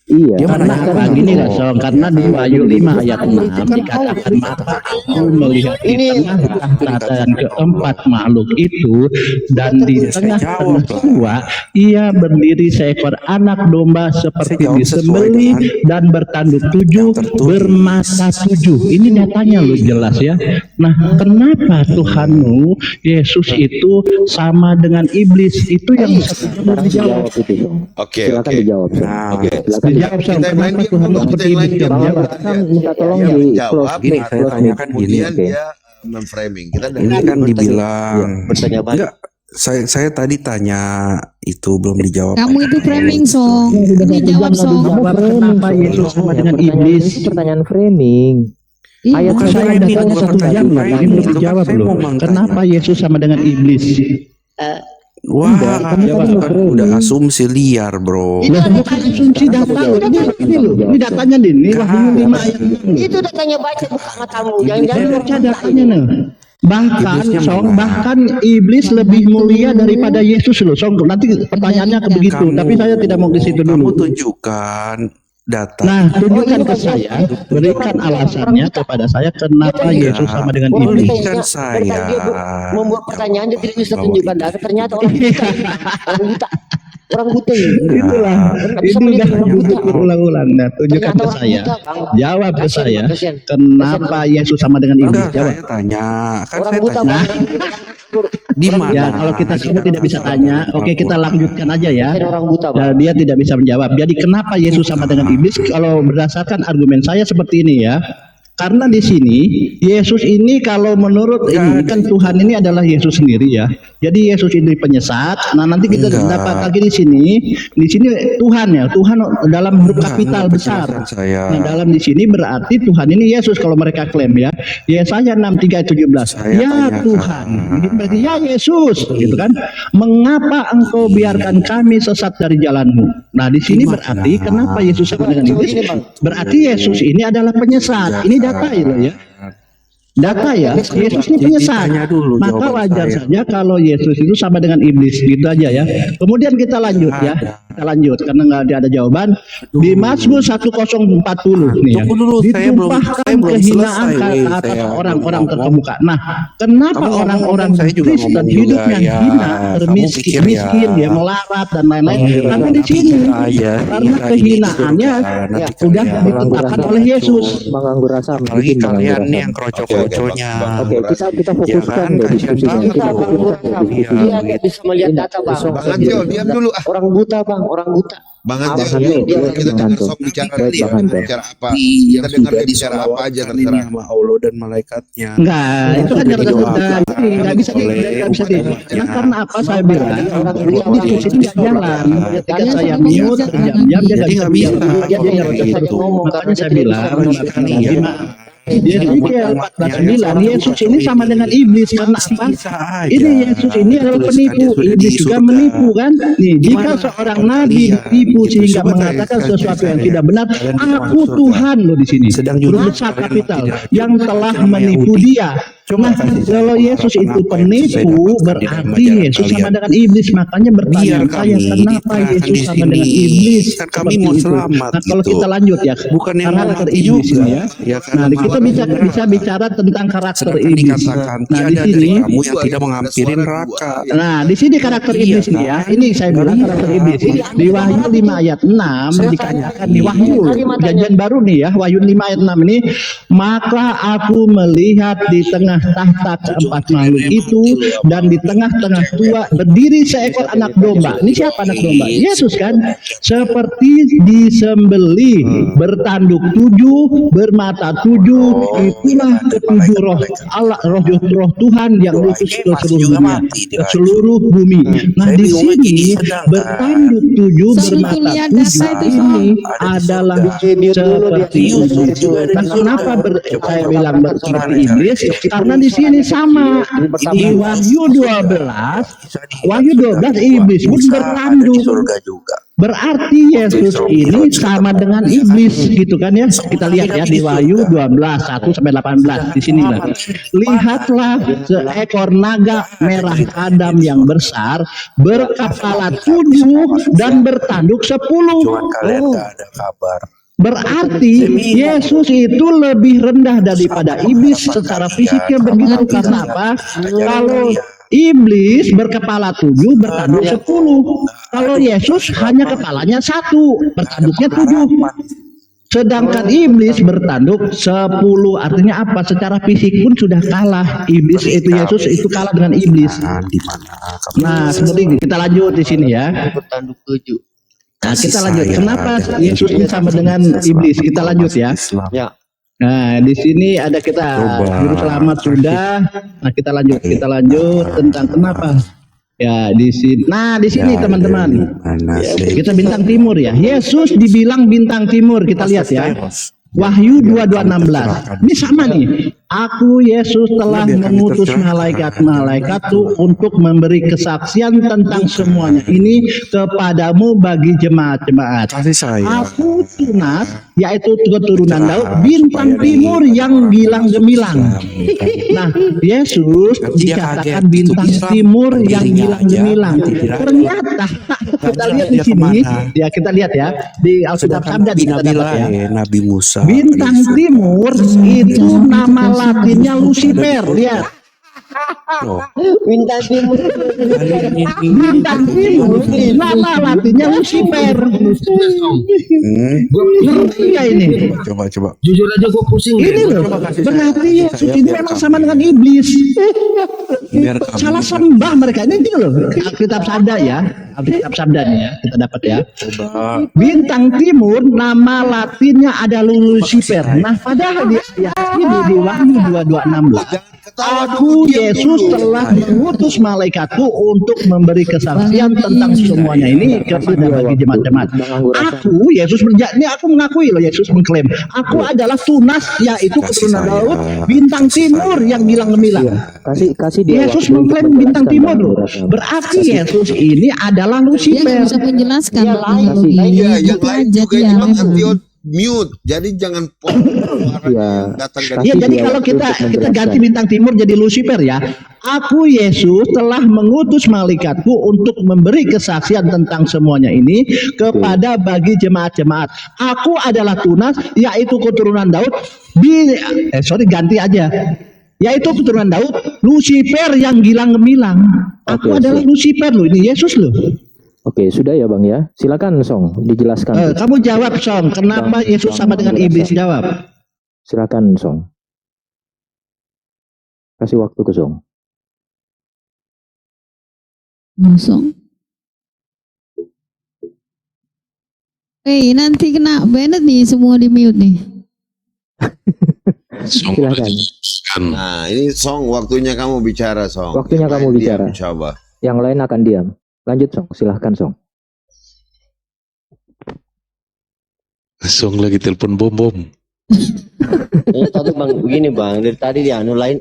Iya. Dia Karena mana apa? Gini lah Sob, karena di Wahyu 5 ayat 6 dikatakan mata aku melihat di tengah dan keempat makhluk itu dan di tengah-tengah semua ia berdiri seekor anak domba seperti disembelih dan bertanduk 7 bermata 7. Ini datanya loh jelas ya. Nah, kenapa Tuhanmu Yesus itu sama dengan iblis? Itu yang belum dijawab. Oke. Silakan dijawab. Sob. Nah, Silakan Dijawab Sob, Kita yang lain kenapa dia Tuhan ngomong, seperti kita yang lain iblis? dia Jawab. ngomong. Kan minta tolong Dia di menjawab, close. gini saya tanyakan gini. kemudian dia memframing. Kita dari Ini kan dibilang bertanya banyak. enggak. Saya tadi tanya itu belum dijawab. Kamu itu framing Song. Ini jawab Song. Jawab kenapa Yesus sama dengan iblis? Pertanyaan framing. Iya. Ayat Bukan saya framing, datanya bukan 1 jam loh, framing. ini belum Itu kan dijawab saya loh. mau mengtanya. Kenapa Yesus sama dengan iblis? Wah, itu kan udah asumsi liar, bro. Ini bukan asumsi data loh, ini loh, ini datanya nih, ini Wahyu 5 ayat 6. Itu datanya baca buka matamu. Saya Jangan-jangan baca datanya nih. Bahkan Iblisnya Song, mana? bahkan iblis lebih mulia daripada Yesus loh. Song, nanti pertanyaannya ke begitu, tapi saya tidak mau ke situ Kamu dulu. tunjukkan data. Nah, tunjukkan ke saya, berikan alasannya kepada saya kenapa Yesus sama dengan iblis. Berikan saya. membuat pertanyaan dia tidak bisa tunjukkan data. Ternyata orang buta. Orang buta. Orang buta ini. Itulah, ini udah duduk berulang-ulang. Nah, tunjukkan ke Ternyata orang saya. buta, Bang. Jawab ke Kasian, saya, kasian. kenapa Yesus sama dengan iblis? Enggak, Jawab. saya tanya. Kan Orang saya buta. tanya. Bang. Di mana? Ya, kalau kita semua tidak bisa tanya, oke kita lanjutkan aja ya. Kasian orang buta, Bang. Nah, dia tidak bisa menjawab. Jadi kenapa Yesus sama dengan iblis? Kalau berdasarkan argumen saya seperti ini ya. Karena di sini Yesus ini kalau menurut ini kan Tuhan ini adalah Yesus sendiri ya. Jadi Yesus ini penyesat. Nah, nanti kita dapat lagi di sini Tuhan ya. Tuhan dalam huruf kapital besar. Nah, dalam di sini berarti Tuhan ini Yesus kalau mereka klaim ya. Yesaya 63:17. Ya Tuhan. Ini berarti ya Yesus gitu kan. Mengapa engkau biarkan kami sesat dari jalanmu? Nah, di sini berarti kenapa Yesus sama dengan iblis? Berarti Yesus ini adalah penyesat. Ini data itu ya. Data ya, Yesus ini penyesat. Maka wajar saja kalau Yesus itu sama dengan iblis, gitu aja ya. Kemudian kita lanjut ya. Kita lanjut karena nggak ada jawaban. Di Mazmur 140 nih ya. Ditumpahkan kehinaan ke atas orang-orang terkemuka. Nah, kenapa orang-orang Kristen hidupnya hina, miskin ya, melarat dan lain-lain? Karena di sini karena kehinaannya ya udah ditetapkan oleh Yesus. Menganggur rasa. Apalagi kalian nih yang kroco-kroconya. Oke, kita fokuskan Ya kan, diskusi kasihan kita banget. fokuskan di diskusi. Dia nggak bisa melihat data bang. Bang Anjo, diam dulu. Orang buta bang, orang buta. Bang Bang Anjo, Anjo, kita Bang dengar Anjo. sob bicara Baik, dia. Bang Anjo. Bicara apa? Yang Kita dengar sudah dia bicara apa aja disolatkan ini terserah. sama Allah dan malaikatnya. Enggak, itu kan Sudah nggak bisa yang karena apa saya bilang ini diskusi ini nggak jalan. Ketika saya mute berjam-jam dia Jadi nggak bisa. dia nggak bisa ngomong. Makanya saya bilang Jadi 14:9 Yesus ini sama dengan iblis karena apa? Ini Yesus ini adalah penipu, iblis juga menipu kan? Nih, jika seorang nabi ditipu sehingga mengatakan sesuatu yang tidak benar, aku Tuhan loh di sini. Huruf besar kapital yang telah menipu dia. Nah, kalau Yesus itu penipu, berarti Yesus sama dengan iblis. Makanya bertanya saya, kenapa Yesus sama dengan iblis? Kan kami mau selamat. Nah, kalau gitu. kita lanjut ya, Bukan yang karakter mati iblis juga. ini ya. Ya, Nah, kita bisa bicara tentang karakter iblis. Dikatakan Nah, di tiada dari sini kamu yang tidak mengampiri neraka. Nah, di sini karakter iblis ini ya. Ini saya bilang karakter iblis. Di Wahyu 5 ayat 6 dikatakan di Wahyu Perjanjian Baru nih ya, Wahyu 5 ayat 6 ini, maka aku melihat di tengah tahta keempat makhluk itu dan di tengah-tengah tua berdiri seekor anak domba. Ini siapa anak domba? Yesus kan? Seperti disembelih, bertanduk 7, bermata 7, itulah ketujuh roh Allah, roh Tuhan yang diutus ke seluruh bumi. Nah, di sini bertanduk 7, bermata 7 ini adalah seperti iblis. Kenapa saya bilang seperti iblis? Karena di sini sama di Wahyu 12, iblis pun bertanduk. Berarti Yesus ini sama dengan iblis gitu kan ya. Kita lihat ya di Wahyu 12 1-18 di sini lah. Lihatlah seekor naga merah Adam yang besar berkepala 7 dan bertanduk 10. Kalian nggak ada kabar. Berarti Yesus itu lebih rendah daripada iblis secara fisiknya begitu. Karena apa? Kalau iblis berkepala 7 bertanduk 10. Kalau Yesus hanya kepalanya 1, bertanduknya 7. Sedangkan iblis bertanduk 10. Artinya apa? Secara fisik pun sudah kalah. Iblis itu Yesus itu kalah dengan iblis. Nah, seperti ini. Kita lanjut di sini ya. Bertanduk 7. Nah, kita lanjut. Kenapa Yesus ini sama dengan iblis? Kita lanjut ya. Ya. Nah, di sini ada kita juru selamat sudah. Nah, kita lanjut tentang kenapa. Ya, di sini. Nah, di sini teman-teman. Kita bintang timur ya. Yesus dibilang bintang timur. Kita lihat ya. Wahyu 22:16. Ini sama nih. Aku Yesus telah mengutus malaikat-malaikatku untuk memberi kesaksian tentang semuanya ini kepadamu bagi jemaat-jemaat. Aku Tunas, yaitu keturunan Daud, bintang timur yang gilang gemilang. Nah, Yesus dikatakan bintang timur yang gilang gemilang. Ternyata kita lihat di sini, ya kita lihat ya di Alkitab Sabda kita dapat ya. Nabi Musa. Bintang timur itu nama Latinnya Lucifer, lihat. Oh. Bintang timur. Bintang timur nama latinnya Lucifer. Iya ini. Coba. Jujur aja gue pusing. Ini loh. Berarti Yesus ini memang sama dengan iblis. Biar kami. Salah sembah mereka. Ini loh. Alkitab Sabda ya. Alkitab Sabda nih ya. Kita dapat ya. Coba. Bintang timur nama latinnya adalah Lucifer. Nah padahal di ayat ini di Wahyu 22:16. Aku Yesus telah mengutus malaikatku untuk memberi kesaksian tentang semuanya ini kepada bagi jemaat-jemaat. Aku Yesus ini aku mengakui loh, Yesus mengklaim aku adalah tunas, yaitu keturunan Daud, bintang timur yang gilang gemilang. Kasih dia Yesus waktu mengklaim untuk bintang menjelaskan, timur Bang loh. Raka. Berarti Yesus ini adalah Dia nggak Lucifer. bisa menjelaskan Iya, Bang lain. Logi. Iya, yang Gitu lain aja juga dia Bang memang. Antio mute. Jadi jangan Iya. datang Ya Kasih jadi dia kalau waktu kita untuk kita menjelaskan. ganti bintang timur jadi Lucifer ya. Aku Yesus telah mengutus malaikatku untuk memberi kesaksian tentang semuanya ini kepada bagi jemaat-jemaat. Aku adalah tunas, yaitu keturunan Daud. Ganti aja. Yaitu keturunan Daud, Lucifer yang gilang gemilang. Aku Oke, adalah siap. Lucifer loh, ini Yesus loh. Oke, sudah ya Bang ya. Silakan Song, dijelaskan. Kamu jawab Song, kenapa Bang, Yesus Bang sama dengan iblis? menjelaskan. Jawab. Silakan Song. Kasih waktu ke Song. Song. Nanti kena banned nih, semua di mute nih. Song Silakan. kan. Nah, ini Song, waktunya kamu bicara, Song. Waktunya Yang kamu lain bicara. diam, coba. Yang lain akan diam. Lanjut Song, silahkan Song. Song lagi telepon bom. Tadi Bang begini Bang, dari tadi dia lain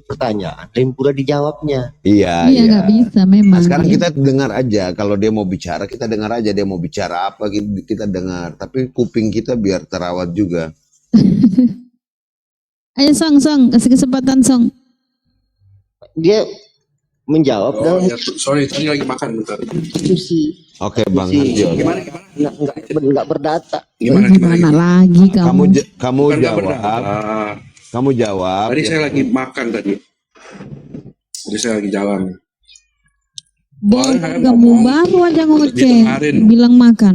pertanyaan, lain pula dijawabnya. Iya, Iya nggak bisa memang. Nah, sekarang Iya. kita dengar aja. Kalau dia mau bicara, kita dengar aja. Dia mau bicara apa, kita dengar. Tapi kuping kita biar terawat juga. Ayo Song, kasih kesempatan Song. Dia menjawab dalam Sorry, tadi lagi makan bentar. diskusi. Oke, Bang Harjo. Enggak berdata. Gimana lagi kamu? Kamu Bukan nggak jawab. berdata. Kamu jawab. Tadi saya lagi makan tadi. Jadi saya lagi jalan. Bom, Saya kamu ngomong, baru aja ngoceh, didengarin. bilang makan.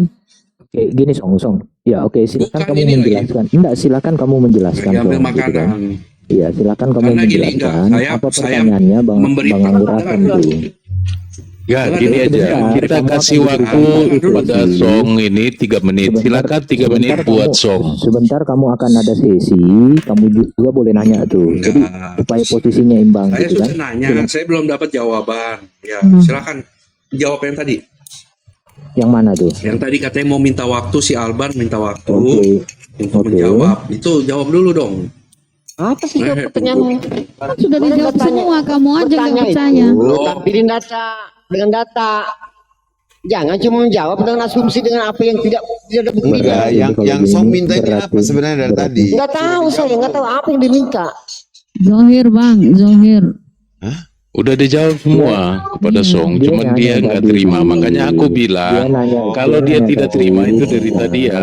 Oke, gini Song. Ya, oke, silakan Bukan kamu ini menjelaskan. Enggak, silakan kamu menjelaskan Lagi ambil Song, gitu kan. makanan. Iya, silakan kamu Karena gini, menjelaskan enggak, apa saya pertanyaannya Bang memberi Bang Anggur Asam itu. Ya, Jangan gini dulu, aja. sebentar. Kita Kamu kasih akan waktu diberikan pada sesi. Song ini 3 menit. Silakan 3 menit buat Song. Sebentar kamu akan ada sesi, kamu juga boleh nanya tuh. Jadi Enggak. supaya posisinya imbang Saya gitu kan. sudah nanya, saya belum dapat jawaban. Ya, silakan jawab yang tadi. Yang mana tuh? Yang tadi katanya mau minta waktu, si Alban minta waktu Oke. untuk Oke. menjawab. Itu jawab dulu dong. Apa sih jawab pertanyaannya? Sudah dijawab semua, kamu aja nggak Bertanya percaya. itu, tampilin data dengan data. Jangan cuma menjawab dengan asumsi dengan apa yang tidak ada buktinya. Enggak, Jadi yang kalau yang gini, Song minta ini berarti- apa sebenarnya dari berarti- tadi? Nggak tahu saya, nggak tahu apa yang diminta. Zohir Bang, Zohir. Udah dijawab semua kepada Song, Dia cuman nanya dia nggak tadi. terima. Makanya aku bilang, kalau dia nanya tidak tadi. terima itu dari tadi ya.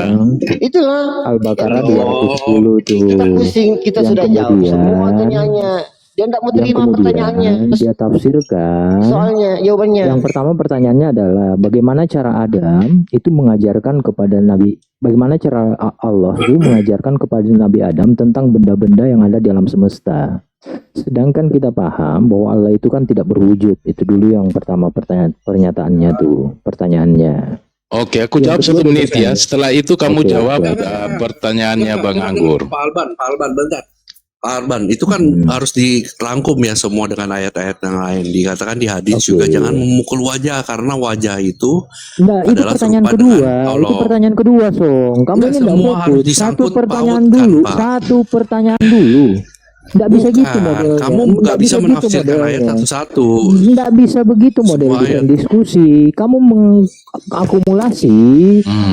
Itulah. Al-Baqarah 210 tuh. Kita pusing, kita Yang sudah jawab kemudian- semua pertanyaannya. Dia tidak mau Yang terima pertanyaannya. kemudian dia tafsirkan. Soalnya jawabannya. Yang pertama pertanyaannya adalah bagaimana cara Adam itu mengajarkan kepada Nabi, bagaimana cara Allah itu mengajarkan kepada Nabi Adam tentang benda-benda yang ada di alam semesta. Sedangkan kita paham bahwa Allah itu kan tidak berwujud. Itu dulu yang pertama pernyataannya tuh, pertanyaannya. Oke, aku Yang jawab kedua 1 menit dia ya. Setelah itu kamu Oke, jawab oke. pertanyaannya Bang Anggur. Pak Alban, bentar. Pak Alban, itu kan harus dirangkum ya semua dengan ayat-ayat yang lain. Dikatakan di hadis Oke. juga jangan memukul wajah karena wajah itu Enggak, itu adalah pertanyaan serupa kedua. dengan Itu Allah. pertanyaan kedua, Song. Kamu Enggak, ini enggak semua harus fokus. Satu disangkut pertanyaan pautkan, dulu, Pak. satu pertanyaan dulu. Enggak bisa Bukan, gitu modelnya. kamu nggak bisa menafsirkan ayat satu-satu. Enggak bisa begitu model Semua bikin ayat. diskusi. Kamu mengakumulasi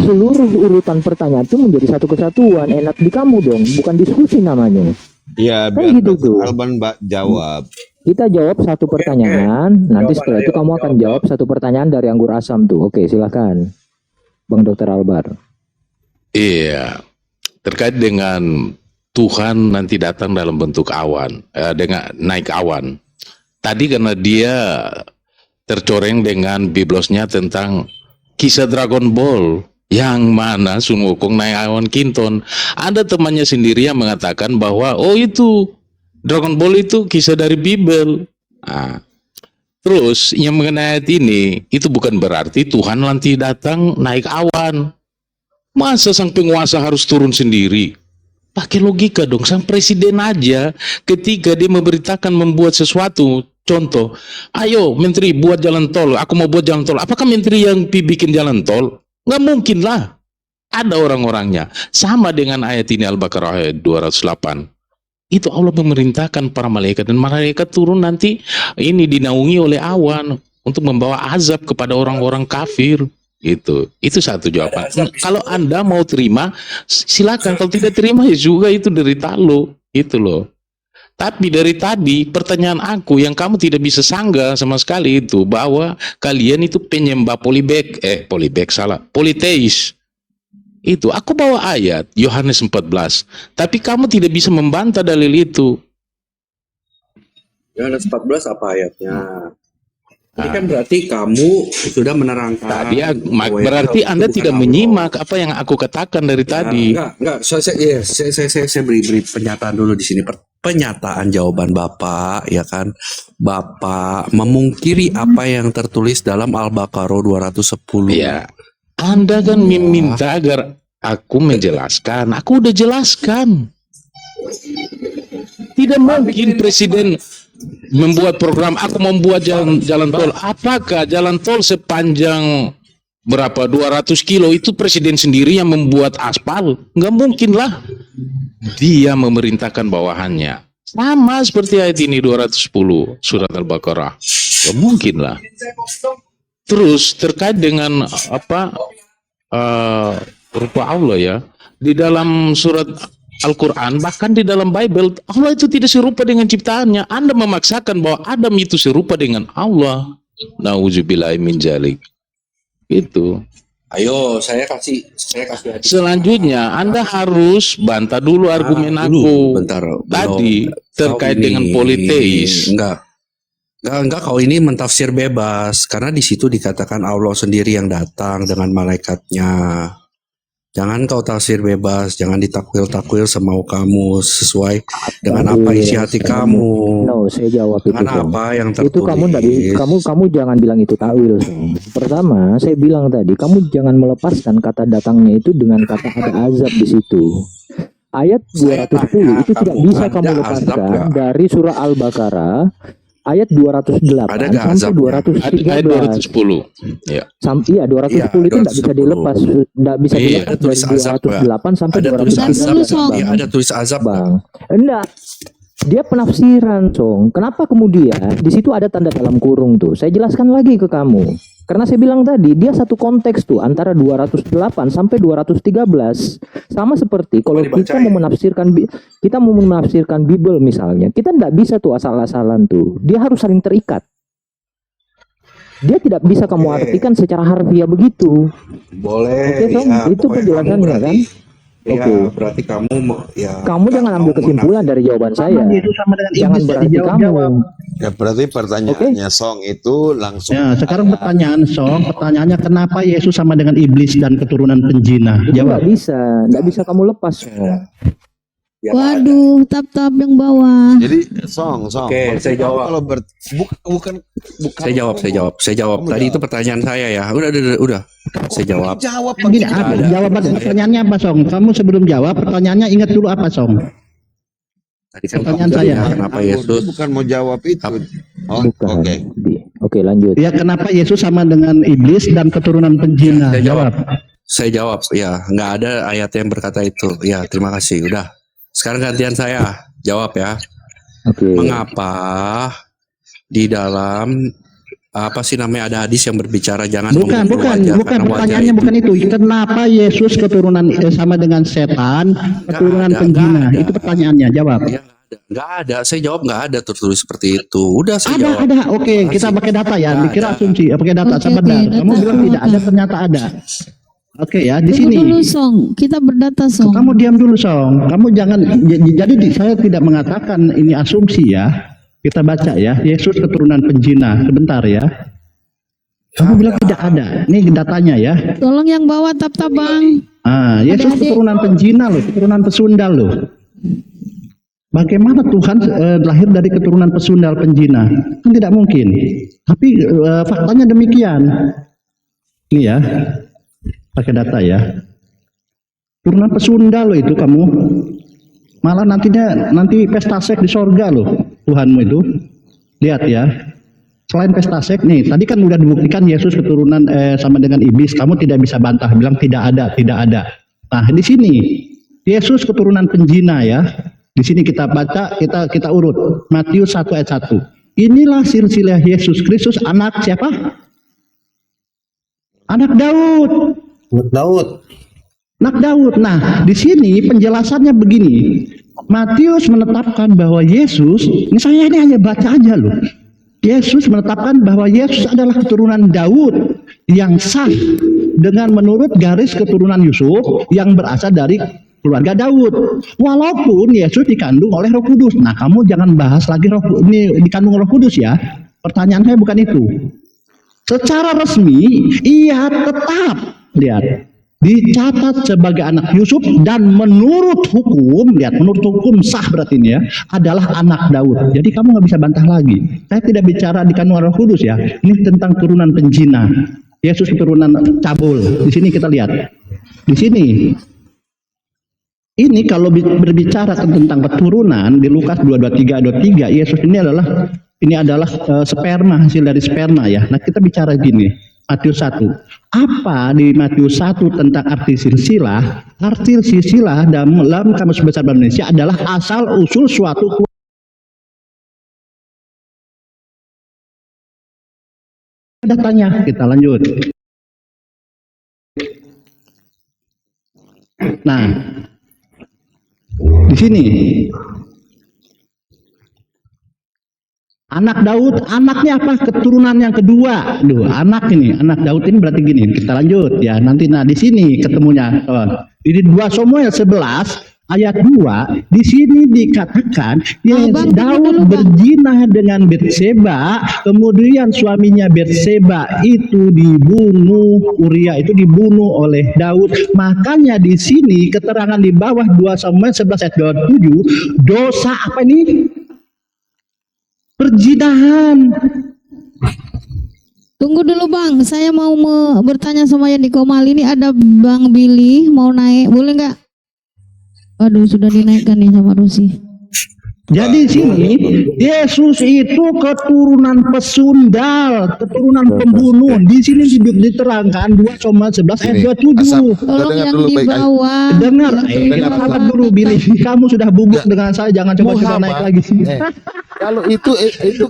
seluruh urutan pertanyaan itu menjadi satu kesatuan. Enak di kamu dong, bukan diskusi namanya. Iya, Kan biar gitu Dr. tuh. Alban jawab. Kita jawab satu pertanyaan, nanti setelah itu kamu akan jawab satu pertanyaan dari Anggur Asam tuh. Oke, silakan. Bang Dr. Albar. Iya, terkait dengan Tuhan nanti datang dalam bentuk awan, dengan naik awan. tadi karena dia tercoreng dengan biblosnya tentang kisah Dragon Ball, yang mana Sun Wukong naik awan Kinton. Ada temannya sendiri yang mengatakan bahwa oh itu Dragon Ball itu kisah dari Bible. Nah, terus yang mengenai ayat ini, itu bukan berarti Tuhan nanti datang naik awan. Masa sang penguasa harus turun sendiri? Pakai logika dong, sang presiden aja ketika dia memberitakan membuat sesuatu, contoh, ayo menteri buat jalan tol, aku mau buat jalan tol. Apakah menteri yang bikin jalan tol? Nggak mungkin lah. Ada orang-orangnya. Sama dengan ayat ini Al-Baqarah ayat 208. Itu Allah memerintahkan para malaikat, dan malaikat turun nanti ini dinaungi oleh awan untuk membawa azab kepada orang-orang kafir. Itu satu jawaban. Kalau Anda mau terima, silakan. Kalau tidak terima ya juga itu derita lo. Itu loh. Tapi dari tadi pertanyaan aku yang kamu tidak bisa sanggah sama sekali itu bahwa kalian itu penyembah politeis. Itu aku bawa ayat Yohanes 14. Tapi kamu tidak bisa membantah dalil itu. Yohanes 14 apa ayatnya? Ini kan berarti kamu sudah menerangkan. Tadi berarti Anda tidak menyimak apa yang aku katakan dari tadi. Enggak. Saya beri pernyataan dulu di sini. Pernyataan jawaban Bapak, ya kan? Bapak memungkiri apa yang tertulis dalam Al-Baqarah 210. Ya. Anda kan meminta agar aku menjelaskan. Aku udah jelaskan. Tidak mungkin presiden membuat program, aku membuat jalan tol. Apakah jalan tol sepanjang berapa 200 kilo itu presiden sendiri yang membuat aspal? Nggak mungkin lah. Dia memerintahkan bawahannya. Sama seperti ayat ini 210 surat Al-Baqarah. Nggak mungkin lah. Terus terkait dengan rupa Allah ya, di dalam surat Al-Quran, bahkan di dalam Bible, Allah itu tidak serupa dengan ciptaannya. Anda memaksakan bahwa Adam itu serupa dengan Allah. Nauzubillahi min dzalik. Itu. Ayo, saya kasih Selanjutnya, Anda harus bantah dulu argumen aku. Bentar, tadi terkait ini, dengan politeis. Enggak, kau ini mentafsir bebas karena di situ dikatakan Allah sendiri yang datang dengan malaikatnya. Jangan kau tafsir bebas, jangan ditakwil-takwil semau kamu sesuai dengan apa isi hati kamu. No, saya jawab itu. Dengan apa yang tertulis. Itu kamu jangan bilang itu takwil. Pertama, saya bilang tadi, kamu jangan melepaskan kata datangnya itu dengan kata ada azab di situ. Ayat 210 itu tidak bisa kamu lepaskan dari surah Al-Baqarah ayat 208 sampai 213. Ayat 210. Ya. Iya, 210 itu tidak bisa dilepas, tidak bisa dilepas dari 208 sampai 213. Iya, ada tulis azab, Bang. Enggak. Dia penafsiran, Song. Kenapa kemudian di situ ada tanda dalam kurung tuh? Saya jelaskan lagi ke kamu. Karena saya bilang tadi, dia satu konteks tuh antara 208 sampai 213. Sama seperti kalau kita mau menafsirkan Bible misalnya, kita tidak bisa tuh asal-asalan tuh. Dia harus saling terikat. Dia tidak bisa kamu artikan secara harfiah begitu. Boleh. Oke, Song, itu penjelasannya kan? Oke. Berarti Kamu jangan ambil kesimpulan dari jawaban saya. Jangan berarti kamu. Ya berarti pertanyaannya Song itu langsung. Ya, sekarang pertanyaannya kenapa Yesus sama dengan iblis dan keturunan penjina? Itu Jawab. nggak bisa kamu lepas. Waduh, tap-tap yang bawah. Jadi Song. Oke, saya jawab. Kalau bukan. Saya jawab. Tadi itu pertanyaan saya ya. Udah. Saya jawab. Jawab Jawaban pertanyaannya apa, Song? Kamu sebelum jawab pertanyaannya ingat dulu apa, Song? Tadi kan Pertanyaan saya. Kenapa Yesus? Bukan mau jawab itu. Oh, Bukan. oke. Oke, lanjut. Ya, kenapa Yesus sama dengan iblis dan keturunan penjina? Saya jawab. Jawab. Saya jawab. Ya, nggak ada ayat yang berkata itu. Ya, terima kasih. Udah. Sekarang gantian saya jawab ya. Oke. Mengapa di dalam apa sih namanya ada hadis yang berbicara jangan Bukan pertanyaannya bukan itu. Kenapa Yesus keturunan sama dengan setan, keturunan penjina? Itu pertanyaannya, jawab. Ya, nggak ada. Saya jawab nggak ada tertulis seperti itu. Udah saya jawab. Ada. Oke, kita pakai data ya. Dikira asumsi, pakai data. Oke, Sabar. data. Kamu bilang tidak ada, ternyata ada. Oke ya, di Tunggu sini. dulu, Song. Kita berdata, Song. Kamu diam dulu, Song. Kamu jangan. Jadi saya tidak mengatakan ini asumsi ya. Kita baca ya, Yesus keturunan penjina. Sebentar ya. Kamu bilang tidak ada. Ini datanya ya. Tolong yang bawa tap-tap Bang. Yesus keturunan penjina loh, keturunan pesundal loh. Bagaimana Tuhan lahir dari keturunan pesundal penjina? Kan tidak mungkin. Tapi faktanya demikian. Ini ya, pakai data ya. Turunan pesundal loh itu kamu. Malah nanti pesta seks di sorga loh Tuhanmu itu. Lihat ya. Selain pesta seks nih, tadi kan udah dibuktikan Yesus keturunan sama dengan iblis. Kamu tidak bisa bantah, bilang tidak ada. Nah di sini Yesus keturunan penjina ya. Di sini kita baca, kita urut Matius 1 ayat 1. Inilah silsilah Yesus Kristus, anak siapa? Anak Daud. Anak Daud. Nah, di sini penjelasannya begini. Matius menetapkan bahwa Yesus, ini saya ini hanya baca aja loh. Yesus menetapkan bahwa Yesus adalah keturunan Daud yang sah dengan menurut garis keturunan Yusuf yang berasal dari keluarga Daud. Walaupun Yesus dikandung oleh Roh Kudus. Nah, kamu jangan bahas lagi ini dikandung Roh Kudus ya. Pertanyaan saya bukan itu. Secara resmi, ia tetap dicatat sebagai anak Yusuf dan menurut hukum, menurut hukum sah berarti ini ya, adalah anak Daud. Jadi kamu nggak bisa bantah lagi. Saya tidak bicara dikandung Roh Kudus ya. Ini tentang turunan penjina. Yesus keturunan cabul. Di sini kita lihat. Di sini. Ini kalau berbicara tentang keturunan di Lukas 2:23, Yesus ini adalah sperma, hasil dari sperma ya. Nah, kita bicara gini. Matius 1. Apa di Matius 1 tentang arti silsilah? Arti silsilah dalam Kamus Besar Bahasa Indonesia adalah asal usul suatu datanya. Kita lanjut. Nah, di sini anak Daud, anaknya apa? Keturunan yang kedua. Anak Daud ini berarti gini. Kita lanjut ya. Nanti di sini ketemunya. Di 2 Samuel 11 ayat 2 di sini dikatakan Daud berzina dengan Batseba, kemudian suaminya Batseba itu dibunuh, Uria itu dibunuh oleh Daud. Makanya di sini keterangan di bawah 2 Samuel 11 ayat 27, dosa apa ini? Perzinahan. Tunggu dulu Bang, saya mau bertanya sama yang di Komal. Ini ada Bang Billy mau naik, boleh nggak? Aduh, sudah dinaikkan nih sama Rusi. Jadi sini Yesus itu keturunan pesundal, keturunan pembunuh. Di sini diterangkan 2 Samuel 11 ayat 27. Tolong yang di bawah. Dengar, sabar dulu Billy. Kamu sudah bubuk dengan saya, jangan coba-coba naik lagi. Kalau itu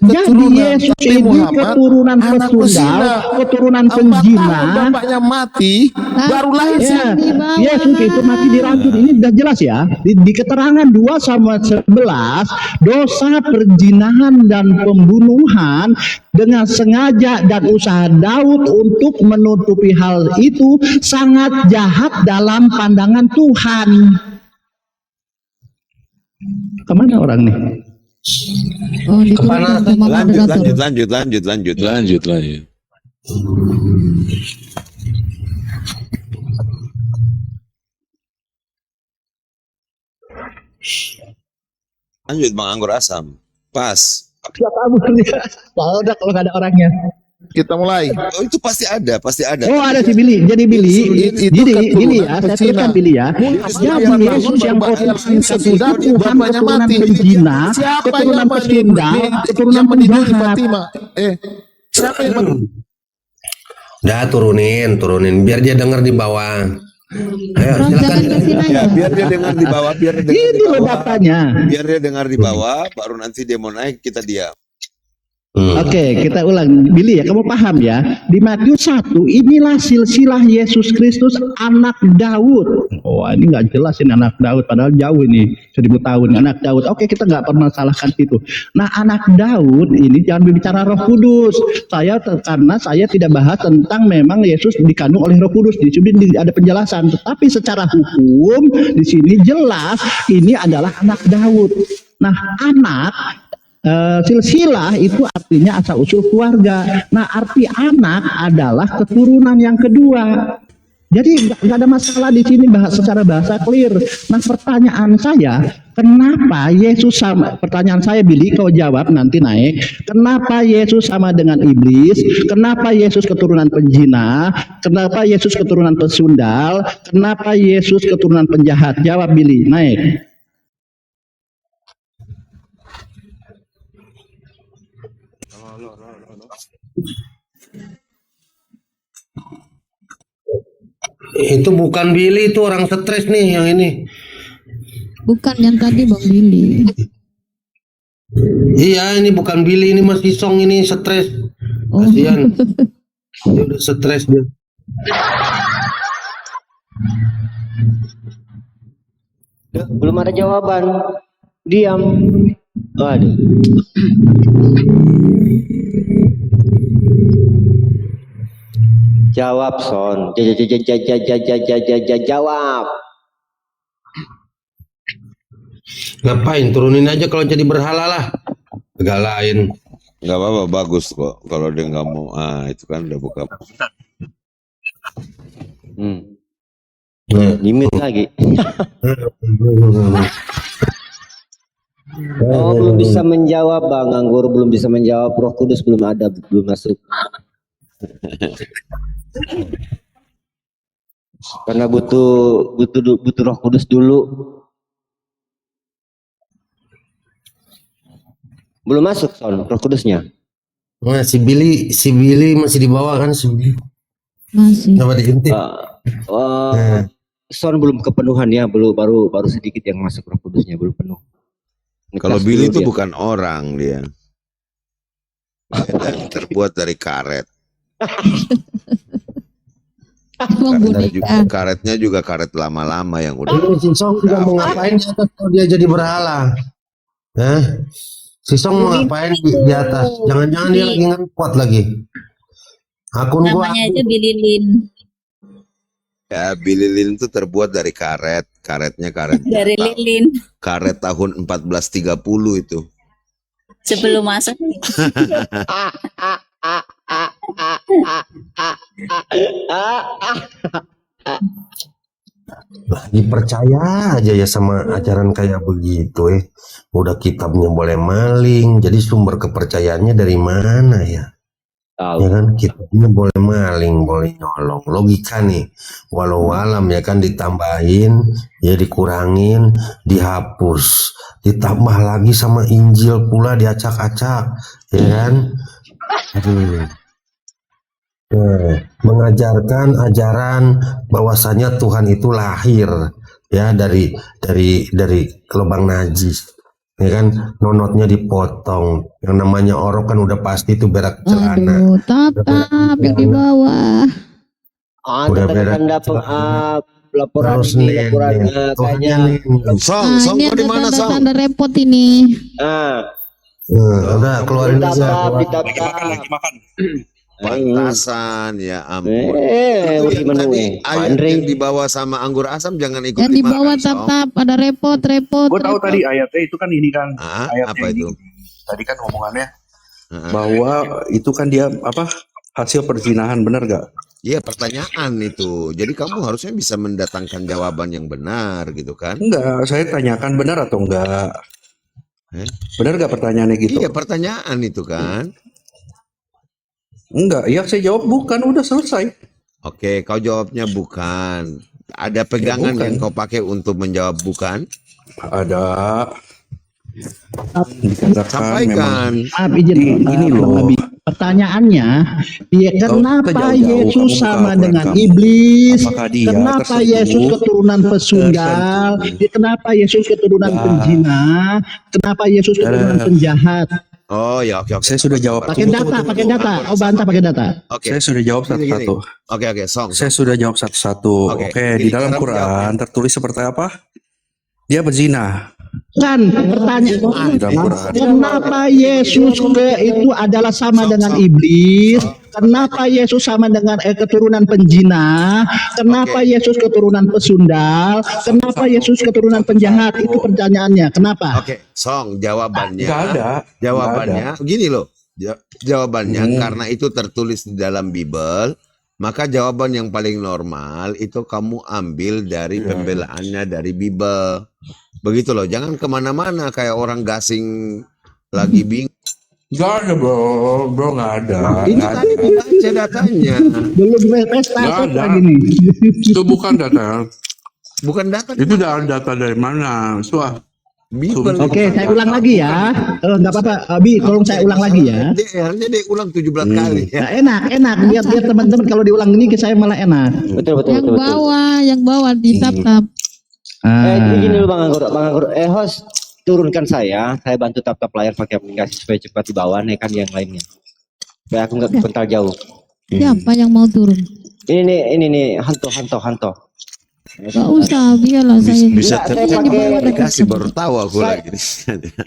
Jadi Yesus itu keturunan pesundal, keturunan penjina. Bapaknya mati, baru lahir Yesus itu mati diracun. Ini sudah jelas ya. Di keterangan 2 Samuel 11, dosa perzinahan dan pembunuhan dengan sengaja dan usaha Daud untuk menutupi hal itu sangat jahat dalam pandangan Tuhan. Kemana orang nih? Lanjut. Lanjut Bang Anggur Asam. Pas. Udah kalau nggak ada orangnya. Kita mulai. Oh, itu pasti ada. Oh, ada si Billy. Jadi Billy, Billy ya, saya teruskan Billy ya. Jadi Yesus yang sudah Tuhan keturunan penjina, keturunan pesundal, keturunan penjahat. Siapa yang Udah turunin biar dia dengar di bawah. Ayo silakan. Ya, biar dia dengar di bawah, Ini loh datanya. Biar dia dengar di bawah, baru nanti dia mau naik kita diam. Oke, kita ulang. Billy ya, kamu paham ya? Di Matius 1, inilah silsilah Yesus Kristus anak Daud. Oh, ini nggak jelas ini anak Daud, padahal jauh ini 1000 tahun anak Daud. Oke, kita nggak pernah salahkan itu. Nah, anak Daud ini jangan berbicara Roh Kudus. Karena saya tidak bahas tentang memang Yesus dikandung oleh Roh Kudus. Di sini ada penjelasan, tetapi secara hukum di sini jelas ini adalah anak Daud. Nah, anak silsilah itu artinya asal usul keluarga. Nah, arti anak adalah keturunan yang kedua. Jadi nggak ada masalah di sini secara bahasa clear. Nah, pertanyaan saya, kenapa Yesus sama? Pertanyaan saya, Billy, kau jawab nanti naik. Kenapa Yesus sama dengan iblis? Kenapa Yesus keturunan penjina? Kenapa Yesus keturunan pesundal? Kenapa Yesus keturunan penjahat? Jawab, Billy, naik. Itu bukan Billy, itu orang stres nih yang ini. Bukan yang tadi Bang Billy. Iya, ini bukan Billy, ini masih Song, ini stres. Oh. Kasihan. Dia udah stres dia. Belum ada jawaban. Diam. Aduh. Jawab, Son. Jawab. Ngapain? Turunin aja kalau jadi berhala lah. Agak lain. Nggak apa-apa, bagus kok. Kalau dia nggak mau, itu kan udah buka. Limit lagi. Oh, belum bisa menjawab, Bang Anggur, belum bisa menjawab. Roh Kudus belum ada, belum masuk. Karena butuh Roh Kudus dulu. Belum masuk, Son, Roh Kudusnya. Nah, si Billy masih di bawah kan, si Billy. Masih. Coba diintip. Son belum kepenuhan ya, baru sedikit yang masuk Roh Kudusnya, belum penuh. Kalau Ngetes Billy dulu itu dia. bukan orang dia. Dia terbuat dari karet. Emang boneka. Karetnya juga karet lama-lama yang udah. Ini si Song juga mau ngapain di atas kalau dia jadi berhala? Si Song mau ngapain di atas? Jangan-jangan dia lagi nge-report lagi. Akun gua. Namanya aja Bililin. Ya, Billy Lin itu terbuat dari karet. Karetnya karet. Dari lilin. Karet tahun 1430 itu. Sebelum masuk. Lagi percaya aja ya sama ajaran kayak begitu. Udah kitabnya boleh maling. Jadi sumber kepercayaannya dari mana ya? Ya kan, kitabnya boleh maling, boleh nyolong. Logika nih, walau alam ya kan, ditambahin, ya dikurangin, dihapus, ditambah lagi sama Injil pula diacak-acak, ya kan? Aduh. Mengajarkan ajaran bahwasanya Tuhan itu lahir ya dari lubang najis. Ya kan, nonotnya dipotong. Yang namanya orok kan udah pasti itu berak celana. Aduh, tap yang di bawah. Udah berak laporan terus ini, laporan kayaknya. Song Ini kau di ada mana, Song? tanda repot ini. Udah keluarin aja. Lagi makan. Pantasan, ya ampun. Tadi ayat yang dibawa sama anggur asam jangan ikut Yang di dimakan, bawah Song. tap ada repot. Gue tahu tadi ayatnya itu kan ini kan. Ayatnya Apa ini. itu? Tadi kan omongannya bahwa itu kan dia apa hasil perzinahan, benar gak? Iya, pertanyaan itu. Jadi kamu harusnya bisa mendatangkan jawaban yang benar gitu kan? Enggak, saya tanyakan benar atau enggak. Benar gak pertanyaannya gitu? Iya, pertanyaan itu kan. Enggak, ya saya jawab bukan, udah selesai. Oke, kau jawabnya bukan. Ada pegangan bukan. yang kau pakai untuk menjawab bukan? Ada. Dikatakan Sampaikan. Izin, ini Bang loh. Nabi. Pertanyaannya, ya kenapa jauh-jauh, Yesus kamu sama buka dengan Al-Quran. iblis? Apakah dia Kenapa tersentuh? Yesus keturunan pesunggal? Kenapa Yesus keturunan penjina? Kenapa Yesus keturunan penjahat? Oh ya, oke. Saya sudah jawab. Pakai data. Oh, bantah pakai data. Oke. Saya sudah jawab Gini. satu-satu. Oke, Song. Saya sudah jawab satu-satu. Oke, Oke, jadi di dalam sekarang Quran jawabnya. tertulis seperti apa? Dia berzina. Kan pertanyaan, kenapa Yesus itu adalah sama dengan iblis? Kenapa Yesus sama dengan keturunan penjina? Kenapa Yesus keturunan pesundal? Kenapa Yesus keturunan penjahat? Itu pertanyaannya. Kenapa? Oke, Song, jawabannya. Nggak ada. Jawabannya gini loh. Jawabannya karena itu tertulis di dalam Bible, maka jawaban yang paling normal itu kamu ambil dari pembelaannya dari Bible. Begitu loh, jangan kemana-mana kayak orang gasing lagi bingung. Gak ada bro nggak ada. Ini tadi dibaca datanya. Belum pesta Nggak ada. lagi nih. Itu bukan data. Bukan data. Itu data dari mana? Soal Bible. Oke, saya ulang lagi ya. Nggak apa-apa, Abi, tolong saya ulang lagi ya. Dia ulang 17 kali. Nah, enak. Biar teman-teman kalau diulang ini ke saya malah enak. Betul. Yang bawah di tap-tap. Begini dulu Bang Anggur. Host, turunkan saya bantu tap-tap layar pakai aplikasi supaya cepat di bawah, naikkan yang lainnya. Supaya aku nggak kepental jauh. Siapa yang mau turun? Ini nih, Hanto. Gak usah, biarlah saya. Bisa Saya terpakai pakai aplikasi baru tahu aku lagi.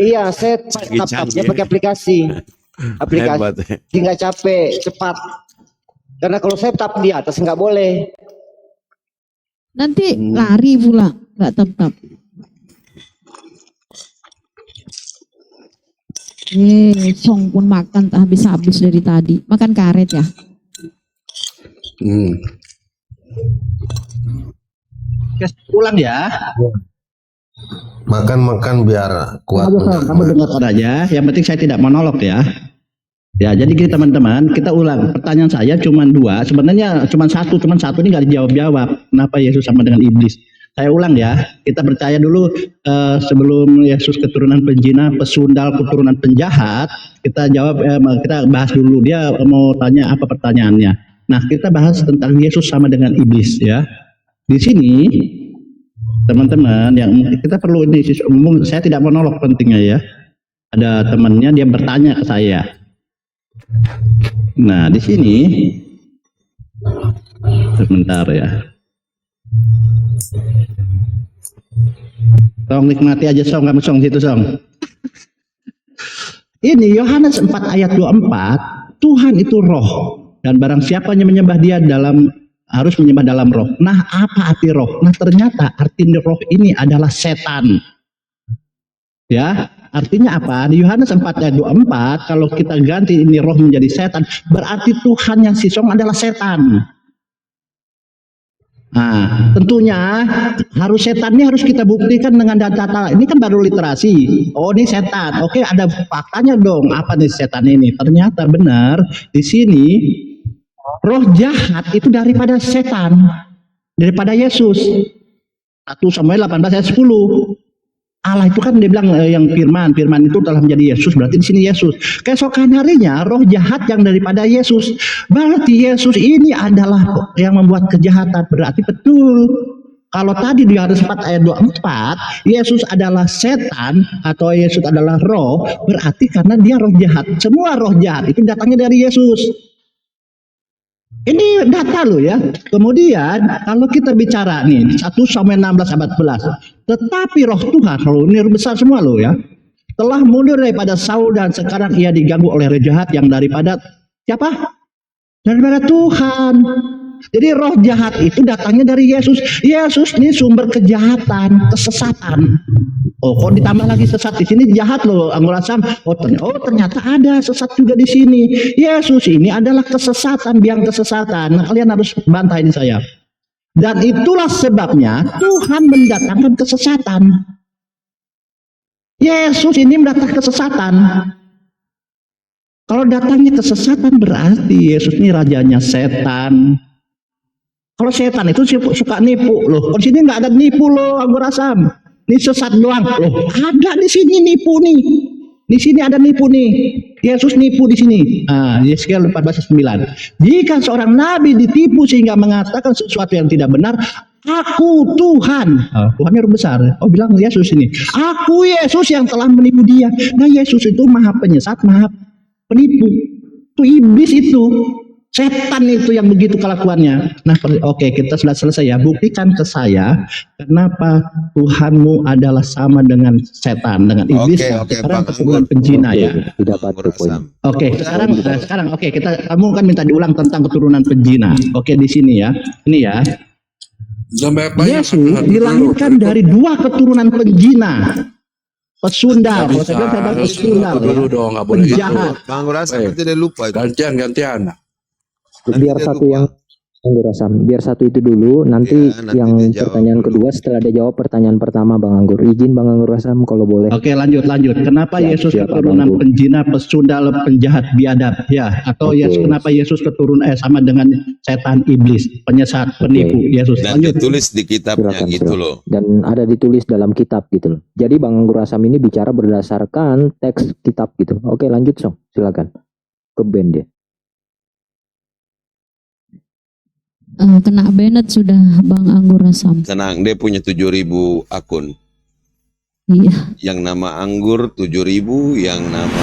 Iya, saya tap-tapnya pakai aplikasi. Hebat, Nggak capek, cepat. Karena kalau saya tap di atas nggak boleh. Nanti lari pula, nggak tap-tap. Song pun makan tak habis-habis dari tadi. Makan karet ya? Ulang ya. Makan biar kuat. Kamu dengarkan aja. Yang penting saya tidak monolog ya. Ya, jadi gini teman-teman, kita ulang. Pertanyaan saya cuma dua. Sebenarnya cuma satu ini nggak dijawab-jawab. Kenapa Yesus sama dengan iblis? Saya ulang ya. Kita percaya dulu sebelum Yesus keturunan penjina, pesundal, keturunan penjahat. Kita jawab, kita bahas dulu. Dia mau tanya apa pertanyaannya. Nah, kita bahas tentang Yesus sama dengan iblis ya. Di sini teman-teman yang kita perlu ini umum, saya tidak monolog pentingnya ya. Ada temannya dia bertanya ke saya. Nah, di sini sebentar ya. Song nikmati aja Song, kamu Song situ Song. Ini Yohanes 4 ayat 24, Tuhan itu roh dan barang siapa yang menyembah dia harus menyembah dalam roh. Nah, apa arti roh? Nah, ternyata arti roh ini adalah setan. Ya, artinya apa? Di Yohanes 4 ayat 24, kalau kita ganti ini roh menjadi setan, berarti Tuhan yang sisong adalah setan. Nah, tentunya setannya harus kita buktikan dengan data. Ini kan baru literasi. Oh, ini setan. Oke, ada faktanya dong. Apa nih setan ini? Ternyata benar di sini roh jahat itu daripada setan, daripada Yesus. 1 Samuel 18 ayat 10. Allah itu kan dia bilang yang firman itu telah menjadi Yesus, berarti di sini Yesus. Keesokan harinya roh jahat yang daripada Yesus, berarti Yesus ini adalah yang membuat kejahatan, berarti betul. Kalau tadi di Yohanes 4 ayat 24, Yesus adalah setan atau Yesus adalah roh, berarti karena dia roh jahat. Semua roh jahat itu datangnya dari Yesus. Ini data loh ya. Kemudian kalau kita bicara nih 1 Samuel 16 ayat 11. Tetapi roh Tuhan, kalau ini besar semua loh ya, telah mundur daripada Saul dan sekarang ia diganggu oleh roh jahat yang daripada siapa? Daripada Tuhan. Jadi roh jahat itu datangnya dari Yesus. Yesus ini sumber kejahatan, kesesatan. Oh, kok ditambah lagi sesat di sini jahat loh, Anggur Asam. Oh, ternyata ada sesat juga di sini. Yesus ini adalah kesesatan, biang kesesatan. Nah, kalian harus bantah ini saya. Dan itulah sebabnya Tuhan mendatangkan kesesatan. Yesus ini mendatangkan kesesatan. Kalau datangnya kesesatan berarti Yesus ini rajanya setan. Kalau setan itu suka nipu loh. Kalau sini nggak ada nipu loh, Anggur Asam. Ini sesat doang loh. Ada di sini nipu nih. Di sini ada nipu nih. Yesus nipu di sini. Yesaya 14:9. Jika seorang nabi ditipu sehingga mengatakan sesuatu yang tidak benar, aku Tuhan. Tuhan yang besar. Oh, bilang Yesus ini. Aku Yesus yang telah menipu dia. Nah, Yesus itu maha penyesat, maha penipu. Itu iblis itu. Setan itu yang begitu kelakuannya. Nah, oke, kita sudah selesai ya. Buktikan ke saya kenapa Tuhanmu adalah sama dengan setan, dengan iblis, Oke, karena Bang keturunan Anggur. penjina ya. Tidak patuh poin. Oke, sekarang oke, kamu kan minta diulang tentang keturunan penjina. Oke, di sini ya. Ini ya. Yesus dilahirkan dari 2 keturunan penjina. Pesundal, kalau saya bilang saya bilang pesundal, Dulu dong, nggak boleh gitu. penjahat. Bang Anggur Asam nanti dia lupa itu. Gantian. Biar satu yang Anggur Asam, biar satu itu dulu, nanti Iya, nanti yang dia jawab pertanyaan dulu. kedua setelah dia jawab pertanyaan pertama Bang Anggur. Izin Bang Anggur Asam kalau boleh. Oke, lanjut. Kenapa Siap, Yesus siap, keturunan Abang. penjina, pesundal, penjahat, biadab? Ya, atau Oke. kenapa Yesus keturunan sama dengan setan, iblis, penyesat, penipu? Yesus. Dan Lanjut. ditulis di kitabnya Silakan, gitu silakan. loh. Dan ada ditulis dalam kitab gitu loh. Jadi Bang Anggur Asam ini bicara berdasarkan teks kitab gitu. Oke, lanjut Song. Silakan. Ke band dia. Kena Bennett sudah Bang Anggur Asam. Tenang, dia punya 7.000 akun. Iya. Yang nama Anggur 7.000, yang nama